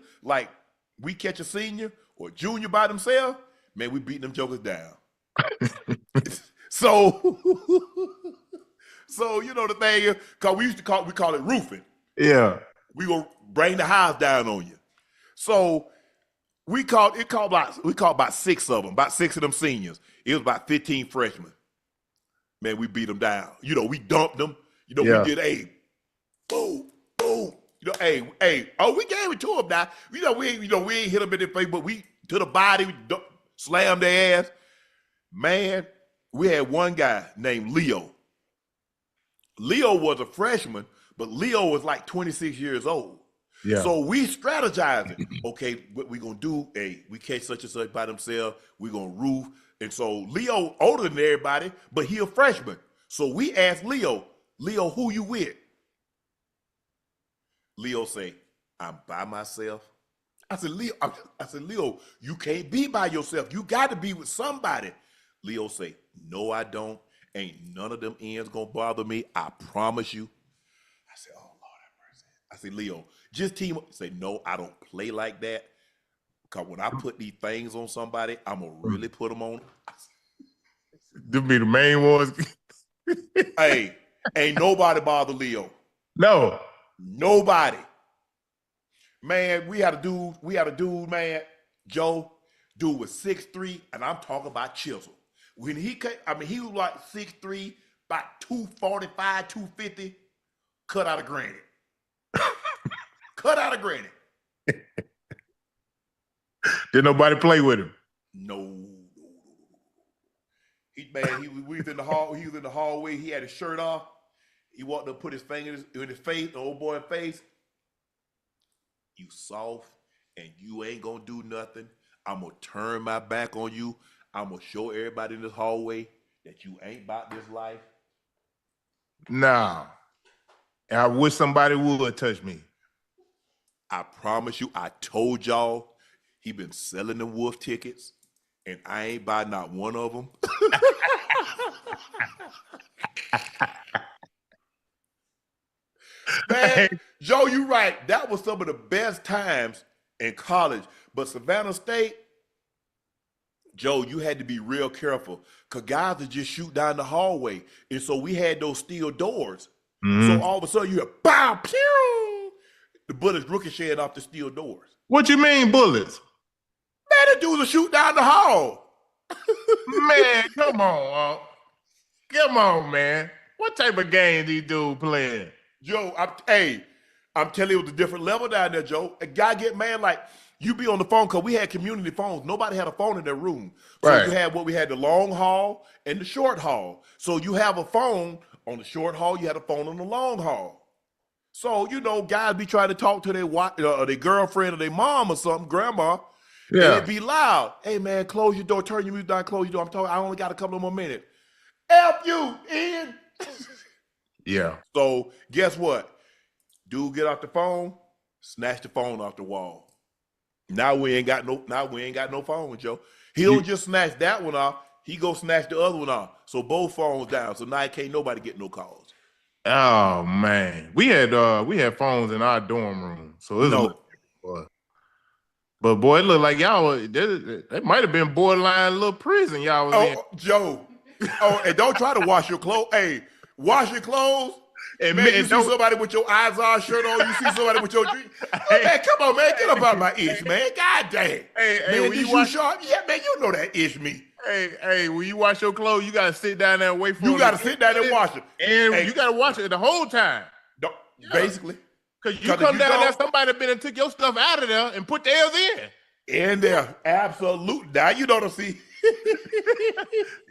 or junior by themselves, man, we beat them jokers down. So you know the thing is, cause we call it roofing. Yeah. We gonna bring the house down on you. So we called about 6 of them, about 6 of them seniors. It was about 15 freshmen. Man, we beat them down. You know, we dumped them. You know, we did boom. You know, we gave it to them now. We ain't hit them in the face, but we to the body, we slammed their ass. Man, we had one guy named Leo. Leo was a freshman, but Leo was like 26 years old. Yeah. So we strategizing. Okay, what we gonna do? Hey, we catch such and such by themselves. We gonna roof. And so Leo older than everybody, but he a freshman. So we asked Leo, who you with? Leo say, I'm by myself. I said, Leo, you can't be by yourself. You got to be with somebody. Leo say, no, I don't. Ain't none of them ends gonna bother me. I promise you. I said, oh, Lord have mercy. I said, Leo, just team up. Say, no, I don't play like that. Because when I put these things on somebody, I'm going to really put them on. Them be the main ones. Hey, ain't nobody bother Leo. No. Nobody. Man, we had a dude, man, Joe, dude was 6'3", and I'm talking about chisel. When he came, he was like 6'3", about 245, 250, cut out of granite. Cut out of granite. Did nobody play with him? No. We was in the hall. He was in the hallway. He had his shirt off. He walked up, put his finger in his face, the old boy's face. You soft, and you ain't gonna do nothing. I'm gonna turn my back on you. I'm gonna show everybody in this hallway that you ain't about this life. Nah. And I wish somebody would touch me. I promise you, I told y'all he been selling them wolf tickets, and I ain't buy not one of them. Man, Joe, you right. That was some of the best times in college. But Savannah State, Joe, you had to be real careful because guys would just shoot down the hallway. And so we had those steel doors. Mm-hmm. So all of a sudden you hear, pow, pew! The bullets ricocheted off the steel doors. What you mean bullets? Man, the dudes will shoot down the hall. Man, come on. Come on, man. What type of game these dudes playing? Joe, I'm telling you, it was a different level down there, Joe. A guy get mad like you be on the phone because we had community phones. Nobody had a phone in their room. So Right. you had what we had the long haul and the short haul. So you have a phone on the short haul, you had a phone on the long haul. So, guys be trying to talk to their girlfriend or their mom or something, grandma, and Yeah. it be loud. Hey man, close your door, turn your music down, close your door. I'm talking, I only got a couple of more minutes. F you, Ian. Yeah. So guess what? Dude get off the phone, snatch the phone off the wall. Now we ain't got no phone, Joe. He don't just snatch that one off, he go snatch the other one off. So both phones down. So now can't nobody get no calls. Oh man. We had phones in our dorm room. So it was a little different, but boy, it looked like y'all it might have been borderline little prison y'all was in. Joe. Oh, and don't try to wash your clothes. Hey, wash your clothes. And man, you see somebody with your Ayyyyy shirt on, you see somebody with your drink. Hey, man, come on, man, get up out my ish, man. God damn. Hey, man, when you Sharpe? Yeah, man, you know that ish me. Hey, when you wash your clothes, you gotta sit down there and wait for you. You gotta sit down and wash it. And you gotta watch it the whole time. Basically. Because you come down there, somebody been and took your stuff out of there and put theirs in. In there. Absolutely. Now you know to see.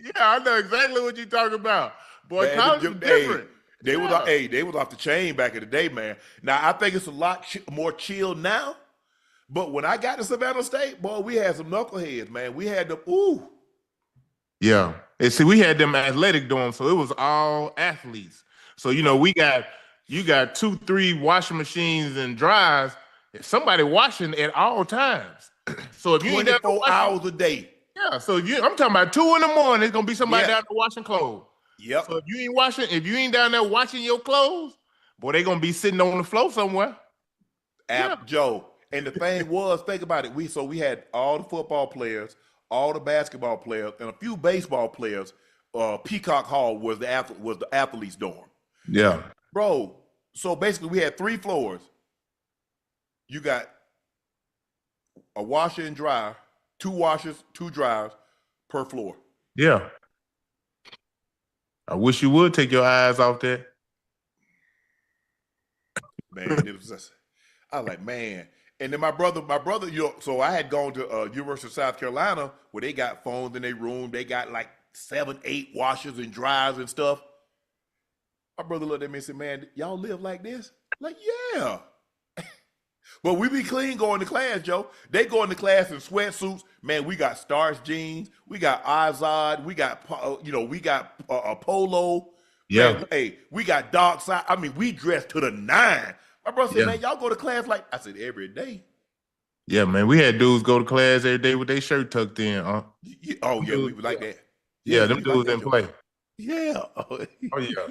Yeah, I know exactly what you're talking about. Boy, man, college is different. They was off the chain back in the day, man. Now I think it's a lot more chill now. But when I got to Savannah State, boy, we had some knuckleheads, man. We had them, ooh. Yeah. And see, we had them athletic dorms, so it was all athletes. So, you got 2-3 washing machines and dryers. Somebody washing at all times. So if you ain't 24 hours a day. Yeah. So I'm talking about 2 in the morning, it's gonna be somebody down there washing clothes. Yep. So if you ain't down there washing your clothes, boy, they gonna be sitting on the floor somewhere. Joe. And the thing was, think about it. We had all the football players, all the basketball players, and a few baseball players. Peacock Hall was the athletes' dorm. Yeah. Bro, so basically we had 3 floors. You got a washer and dryer, 2 washers, 2 dryers per floor. Yeah. I wish you would take your eyes off that. Man, it was just, I was like, man. And then my brother, so I had gone to University of South Carolina where they got phones in their room. They got like 7, 8 washers and dryers and stuff. My brother looked at me and said, man, y'all live like this? Like, yeah. But we be clean going to class, Joe. They go into class in sweatsuits. Man, we got Stars jeans. We got Ayyyyy. We got, a polo. Yeah. Man, hey, we got dark side. I mean, we dressed to the 9. My brother said, man, y'all go to class like, I said, every day. Yeah, man, we had dudes go to class every day with their shirt tucked in. Oh, yeah, we like that. Yeah, them dudes didn't play. Yeah. Oh, yeah.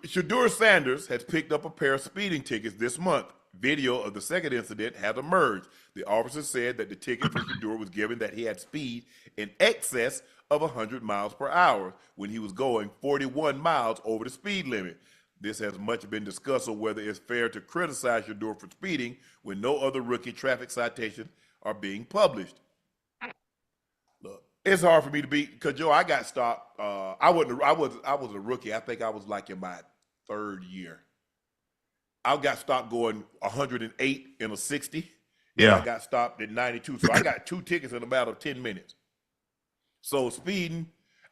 Shedeur Sanders has picked up a pair of speeding tickets this month. Video of the second incident has emerged. The officer said that the ticket for Shedeur was given that he had speed in excess of 100 miles per hour when he was going 41 miles over the speed limit. This has much been discussed on whether it's fair to criticize Shedeur for speeding when no other rookie traffic citations are being published. Look, it's hard for me to beat because Joe, I got stopped. I was a rookie. I think I was like in my 3rd year. I got stopped going 108 in a 60. Yeah. I got stopped at 92. So I got 2 tickets in about 10 minutes. So speeding,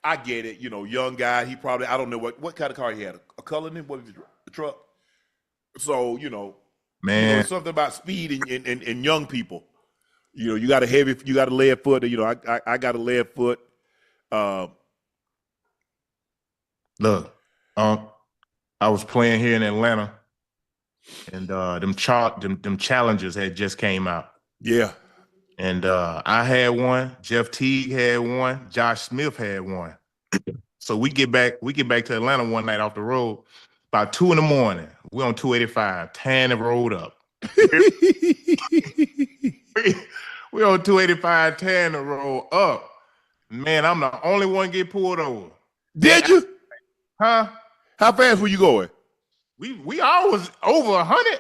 I get it. Young guy. He probably, I don't know what kind of car he had. A Cullinan? What is it? A truck? So, man, something about speed and young people. You got a lead foot. I got a lead foot. Look, I was playing here in Atlanta, and them challenges had just came out. Yeah. And I had one. Jeff Teague had one. Josh Smith had one. So we get back to Atlanta one night off the road, about 2 in the morning. We're on 285, tan and rolled up. We on 285, tan and roll up. Man, I'm the only one get pulled over. Did you? Huh? How fast were you going? We always over 100.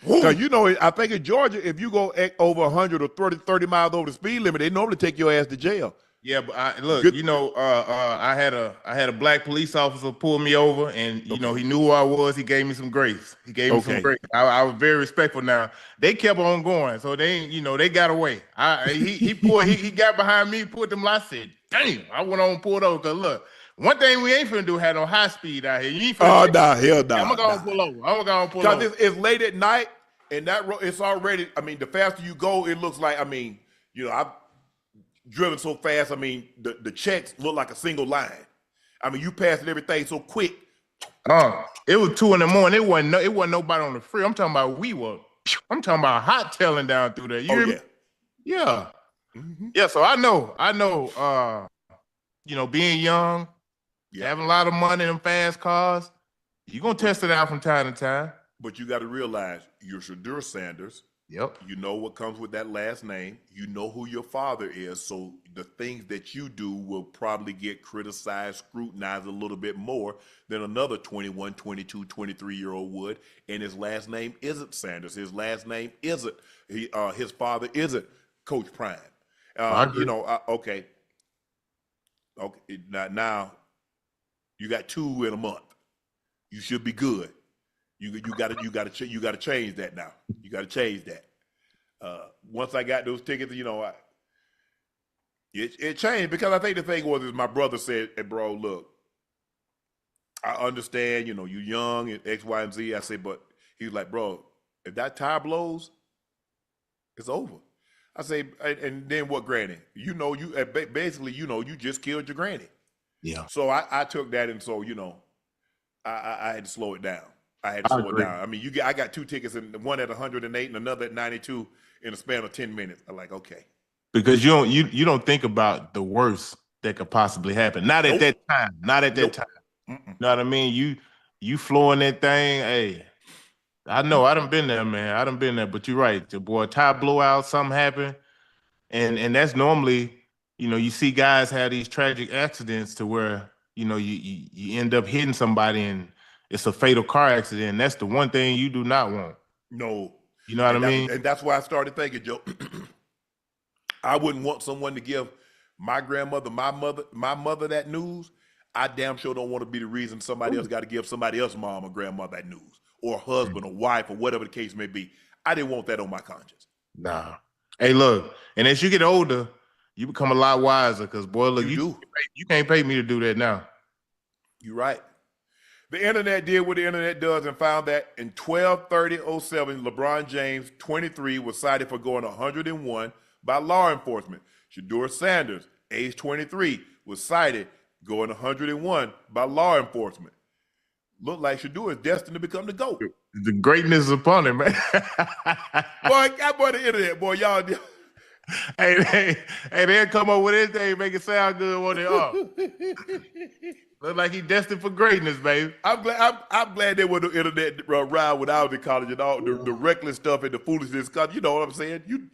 Because I think in Georgia, if you go over 100 or 30 miles over the speed limit, they normally take your ass to jail. Yeah, but look, Good. you know, I had a black police officer pull me over, and you know, Okay. he knew who I was. He gave me some grace. He gave me some Okay. grace. I was very respectful. Now they kept on going, so they, you know, they got away. He got behind me, pulled them. I said, "Damn!" I went on and pulled over. Cause look, one thing we ain't finna do had no high speed out here. You ain't finna. Oh, nah, hell I'm nah, gonna go nah. and pull over. I'm gonna go and pull Because over. it's late at night, and that road, it's already, I mean, the faster you go, it looks like, I mean, you know, I've driven so fast, I mean, the checks look like a single line. I mean, you passing everything so quick. It was 2 a.m. It wasn't nobody on the free. I'm talking about I'm talking about hot tailing down through there. You Oh, hear me? yeah. Yeah. Mm-hmm. Yeah. So I know, you know, being young, Yeah. having a lot of money in fast cars, you're gonna test it out from time to time. But you got to realize you're Shedeur Sanders. Yep. You know what comes with that last name. You know who your father is. So the things that you do will probably get criticized, scrutinized a little bit more than another 21, 22, 23-year-old would. And his last name isn't Sanders. His last name isn't, his father isn't Coach Prime. I agree. You know, okay. Okay. Now you got 2 in a month. You should be good. You got to change that now. You got to change that. Once I got those tickets, you know, it changed, because I think the thing was is my brother said, "Hey, bro, look, I understand, you know, you young and X, Y, and Z." I said, but he was like, "Bro, if that tire blows, it's over." I say, and then what, Granny? You know, you basically, you know, you just killed your granny. Yeah. So I took that, and so, you know, I had to slow it down. I had to I slow it agree. down. I mean, I got 2 tickets, and one at 108 and another at 92 in a span of 10 minutes. I'm like, okay. Because you don't think about the worst that could possibly happen. Not at Nope. that time. Not at that Nope. time. Mm-mm. You know what I mean? You flowing that thing. Hey, I know. I done been there, man. I done been there. But you're right. The boy, tire blowout, something happened. And that's normally, you know, you see guys have these tragic accidents to where, you know, you end up hitting somebody and it's a fatal car accident. And that's the one thing you do not want. No. You know what I mean? And that's why I started thinking, Joe, I wouldn't want someone to give my grandmother, my mother that news. I damn sure don't want to be the reason somebody else got to give somebody else's mom or grandmother that news, or husband or wife or whatever the case may be. I didn't want that on my conscience. Nah. Hey, look, and as you get older, you become a lot wiser because, boy, look, You do. you can't pay me to do that now. You're right. The internet did what the internet does and found that in 12/30/07, LeBron James, 23, was cited for going 101 by law enforcement. Shedeur Sanders, age 23, was cited going 101 by law enforcement. Looked like Shedeur is destined to become the GOAT. The greatness is upon him, man. Boy, the internet, boy, y'all. hey, they'll come up with anything, make it sound good when they are. Look like he destined for greatness, baby. I'm glad they were the internet ride when I was in college and all the reckless stuff and the foolishness. Cause you know what I'm saying. You,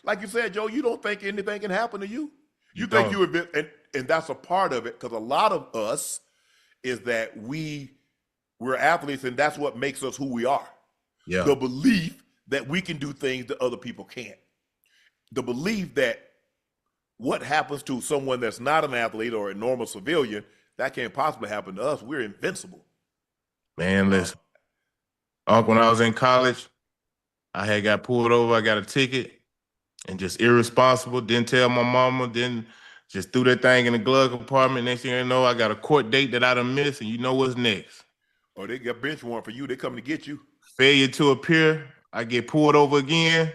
like you said, Joe, you don't think anything can happen to you. You think don't. and that's a part of it, because a lot of us is that we're athletes, and that's what makes us who we are. Yeah. The belief that we can do things that other people can't. The belief that what happens to someone that's not an athlete or a normal civilian, that can't possibly happen to us. We're invincible. Man, listen. Unc, when I was in college, I had got pulled over. I got a ticket and just irresponsible. Didn't tell my mama. Then just threw that thing in the glove compartment. Next thing you know, I got a court date that I done missed, and you know what's next. Or they got bench warrant for you. They coming to get you. Failure to appear. I get pulled over again.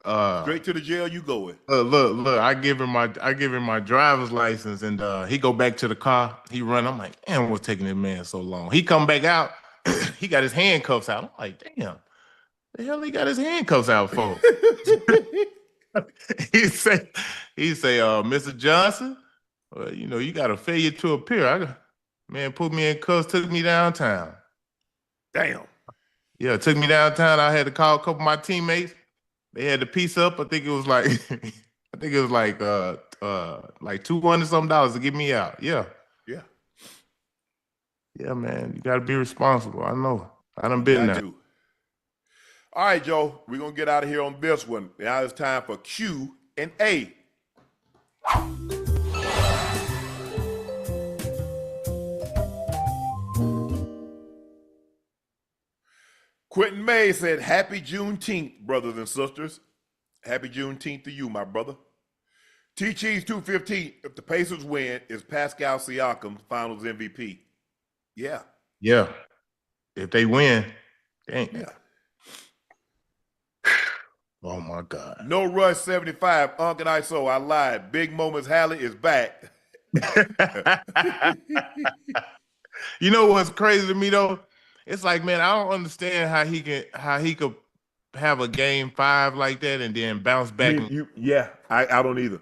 Straight to the jail you going. Look. I give him my driver's license, and he go back to the car. He run. I'm like, damn, what's taking this man so long? He come back out. He got his handcuffs out. I'm like, damn, the hell he got his handcuffs out for? he say, Mr. Johnson, you know, you got a failure to appear. Man, put me in cuffs, took me downtown. Damn. Yeah, took me downtown. I had to call a couple of my teammates. They had the piece up. I think it was like like $200 something to get me out. Yeah. Yeah. Yeah, man. You gotta be responsible. I know. I done been there. All right, Joe. We're gonna get out of here on this one. Now it's time for Q and A. Quentin May said, happy Juneteenth, brothers and sisters. Happy Juneteenth to you, my brother. T-Cheese 215, if the Pacers win, is Pascal Siakam finals MVP? Yeah. Yeah. If they win, dang. Yeah. Oh, my God. No Rush 75, Unc Iso, I lied. Big Moments Halley is back. You know what's crazy to me, though? It's like, man, I don't understand how he could have a game 5 like that and then bounce back. I don't either.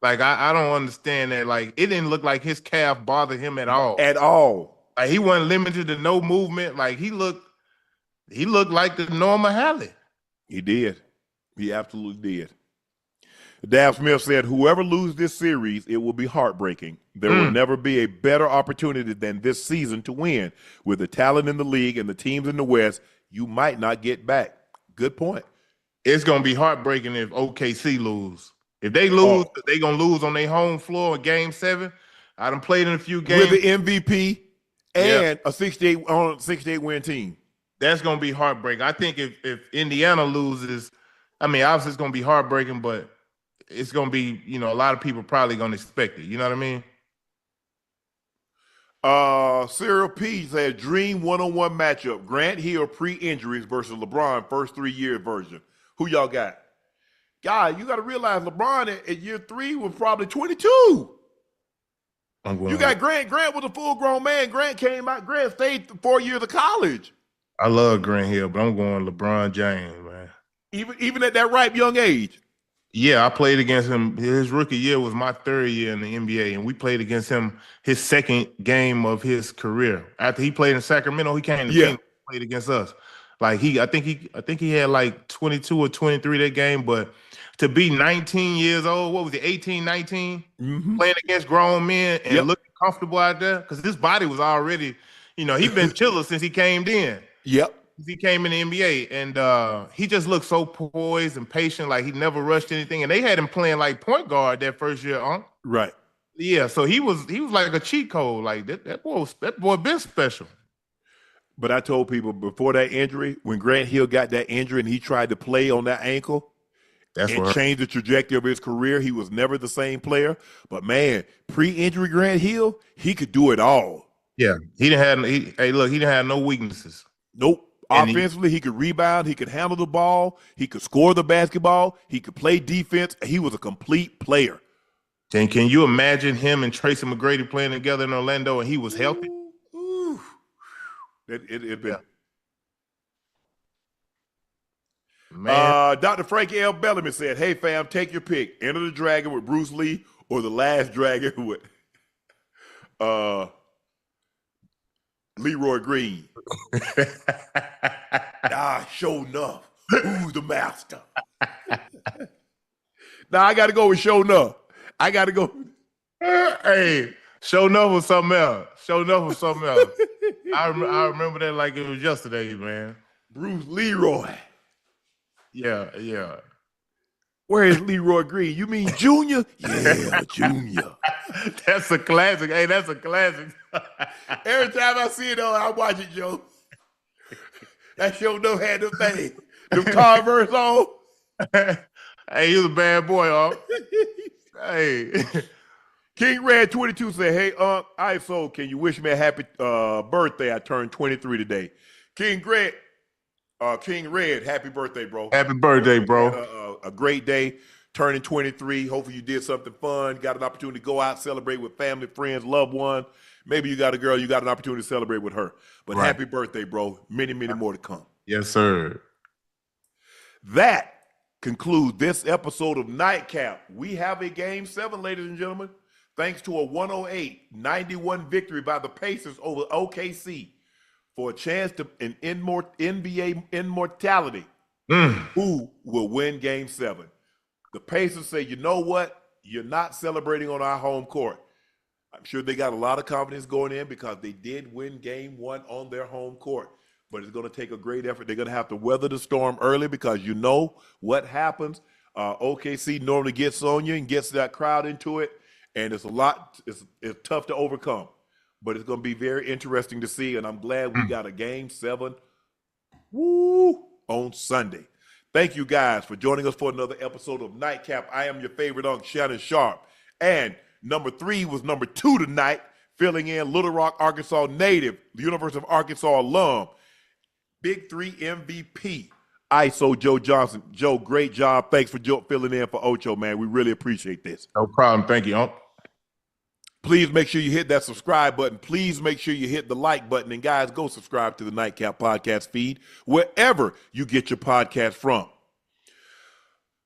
Like, I don't understand that. Like, it didn't look like his calf bothered him at all. At all. Like, he wasn't limited to no movement. Like, he looked like the normal Halley. He did. He absolutely did. Dab Smith said, whoever loses this series, it will be heartbreaking. There will never be a better opportunity than this season to win. With the talent in the league and the teams in the West, you might not get back. Good point. It's going to be heartbreaking if OKC lose. If they lose, they're going to lose on their home floor in Game 7. I done played in a few games. With the MVP and a 68 win team. That's going to be heartbreaking. I think if Indiana loses, I mean, obviously it's going to be heartbreaking, but it's going to be, a lot of people probably going to expect it. You know what I mean? Cyril P said, dream one-on-one matchup. Grant Hill pre-injuries versus LeBron first 3 year version. Who y'all got? God, you got to realize LeBron at year 3 was probably 22. You got Grant. Grant was a full-grown man. Grant stayed 4 years of college. I love Grant Hill, but I'm going LeBron James, man. Even at that ripe young age. Yeah, I played against him. His rookie year was my 3rd year in the NBA, and we played against him his 2nd game of his career. After he played in Sacramento, he came to Phoenix, played against us. Like I think he had like 22 or 23 that game, but to be 19 years old, what was it, 18, 19, playing against grown men and looking comfortable out there, because his body was already, he's been chiller since he came in. Yep. He came in the NBA, and he just looked so poised and patient, like he never rushed anything. And they had him playing like point guard that first year, Right. Yeah, so he was like a cheat code. Like that boy been special. But I told people before that injury, when Grant Hill got that injury and he tried to play on that ankle, and changed the trajectory of his career, he was never the same player. But man, pre-injury Grant Hill, he could do it all. Yeah, he didn't have no weaknesses. Nope. Offensively, he could rebound. He could handle the ball. He could score the basketball. He could play defense. He was a complete player. And can you imagine him and Tracy McGrady playing together in Orlando and he was healthy? Ooh. It'd been. Man. Dr. Frankie L. Bellamy said, hey, fam, take your pick. Enter the Dragon with Bruce Lee or the Last Dragon with Leroy Green. Show enough. Who's the master? Now I got to go with Show Enough. I got to go. Hey, Show Enough was something else. Show Enough was something else. I remember that like it was yesterday, man. Bruce Leroy. Yeah. Where is Leroy Green? You mean Junior? Yeah, Junior. That's a classic. Hey, that's a classic. Every time I see it, I watch it, Joe. That show no had the thing. The Converse on. Hey, you was a bad boy, huh? Hey. King Red 22 said, hey, Unc Iso, can you wish me a happy birthday? I turned 23 today. King Red, happy birthday, bro. Happy birthday, bro. A great day, turning 23. Hopefully you did something fun, got an opportunity to go out, celebrate with family, friends, loved one. Maybe you got a girl, you got an opportunity to celebrate with her. But happy birthday, bro. Many, many more to come. Yes, sir. That concludes this episode of Nightcap. We have a Game 7, ladies and gentlemen. Thanks to a 108-91 victory by the Pacers over OKC for a chance to an NBA immortality. Who will win Game 7? The Pacers say, you know what? You're not celebrating on our home court. I'm sure they got a lot of confidence going in because they did win Game 1 on their home court. But it's going to take a great effort. They're going to have to weather the storm early because you know what happens. OKC normally gets on you and gets that crowd into it. And it's tough to overcome. But it's going to be very interesting to see. And I'm glad we got a Game 7 Woo! On Sunday. Thank you guys for joining us for another episode of Nightcap. I am your favorite Unc, Shannon Sharpe. And number 3 was number 2 tonight, filling in Little Rock, Arkansas native, the University of Arkansas alum, Big 3 MVP, Iso Joe Johnson. Joe, great job. Thanks for filling in for Ocho, man. We really appreciate this. No problem. Thank you, Unc. Please make sure you hit that subscribe button. Please make sure you hit the like button. And guys, go subscribe to the Nightcap podcast feed wherever you get your podcast from. I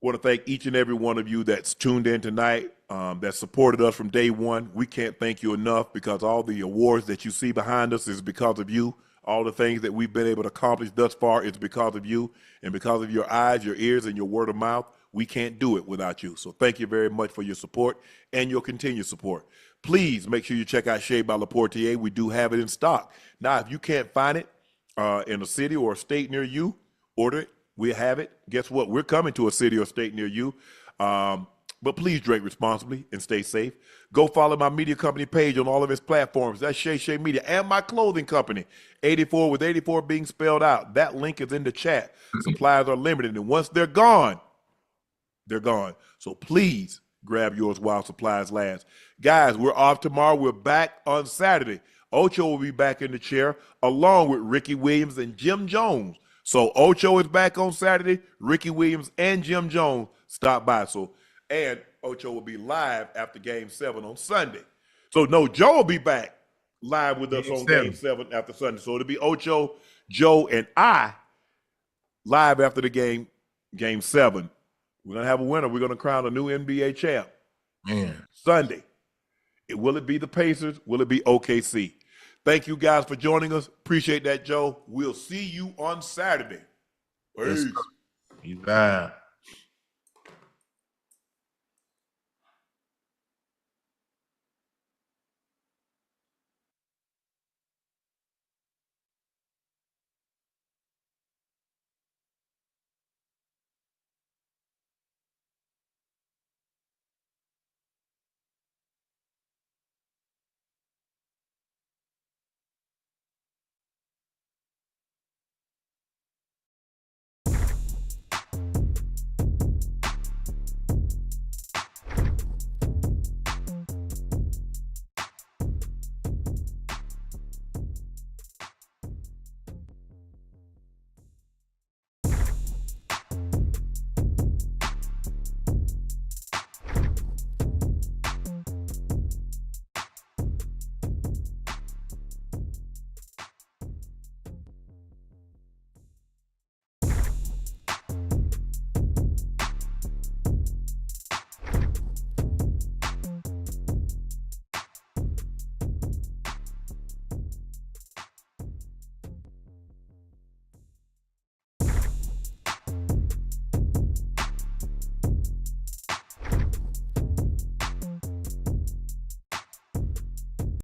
want to thank each and every one of you that's tuned in tonight, that supported us from day one. We can't thank you enough because all the awards that you see behind us is because of you. All the things that we've been able to accomplish thus far is because of you and because of your eyes, your ears, and your word of mouth. We can't do it without you. So thank you very much for your support and your continued support. Please make sure you check out Shade by Laportier. We do have it in stock. Now, if you can't find it in a city or a state near you, order it. We have it. Guess what? We're coming to a city or state near you. But please drink responsibly and stay safe. Go follow my media company page on all of its platforms. That's Shay Media, and my clothing company, 84 with 84 being spelled out. That link is in the chat. Supplies are limited, and once they're gone, they're gone. So please grab yours while supplies last. Guys, we're off tomorrow. We're back on Saturday. Ocho will be back in the chair along with Ricky Williams and Jim Jones. So Ocho is back on Saturday. Ricky Williams and Jim Jones stop by. And Ocho will be live after Game 7 on Sunday. So no, Joe will be back live with us on Game 7 after Sunday. So it'll be Ocho, Joe, and I live after the Game 7. We're going to have a winner. We're going to crown a new NBA champ. Man. Sunday. Will it be the Pacers? Will it be OKC? Thank you guys for joining us. Appreciate that, Joe. We'll see you on Saturday. Peace. Yes,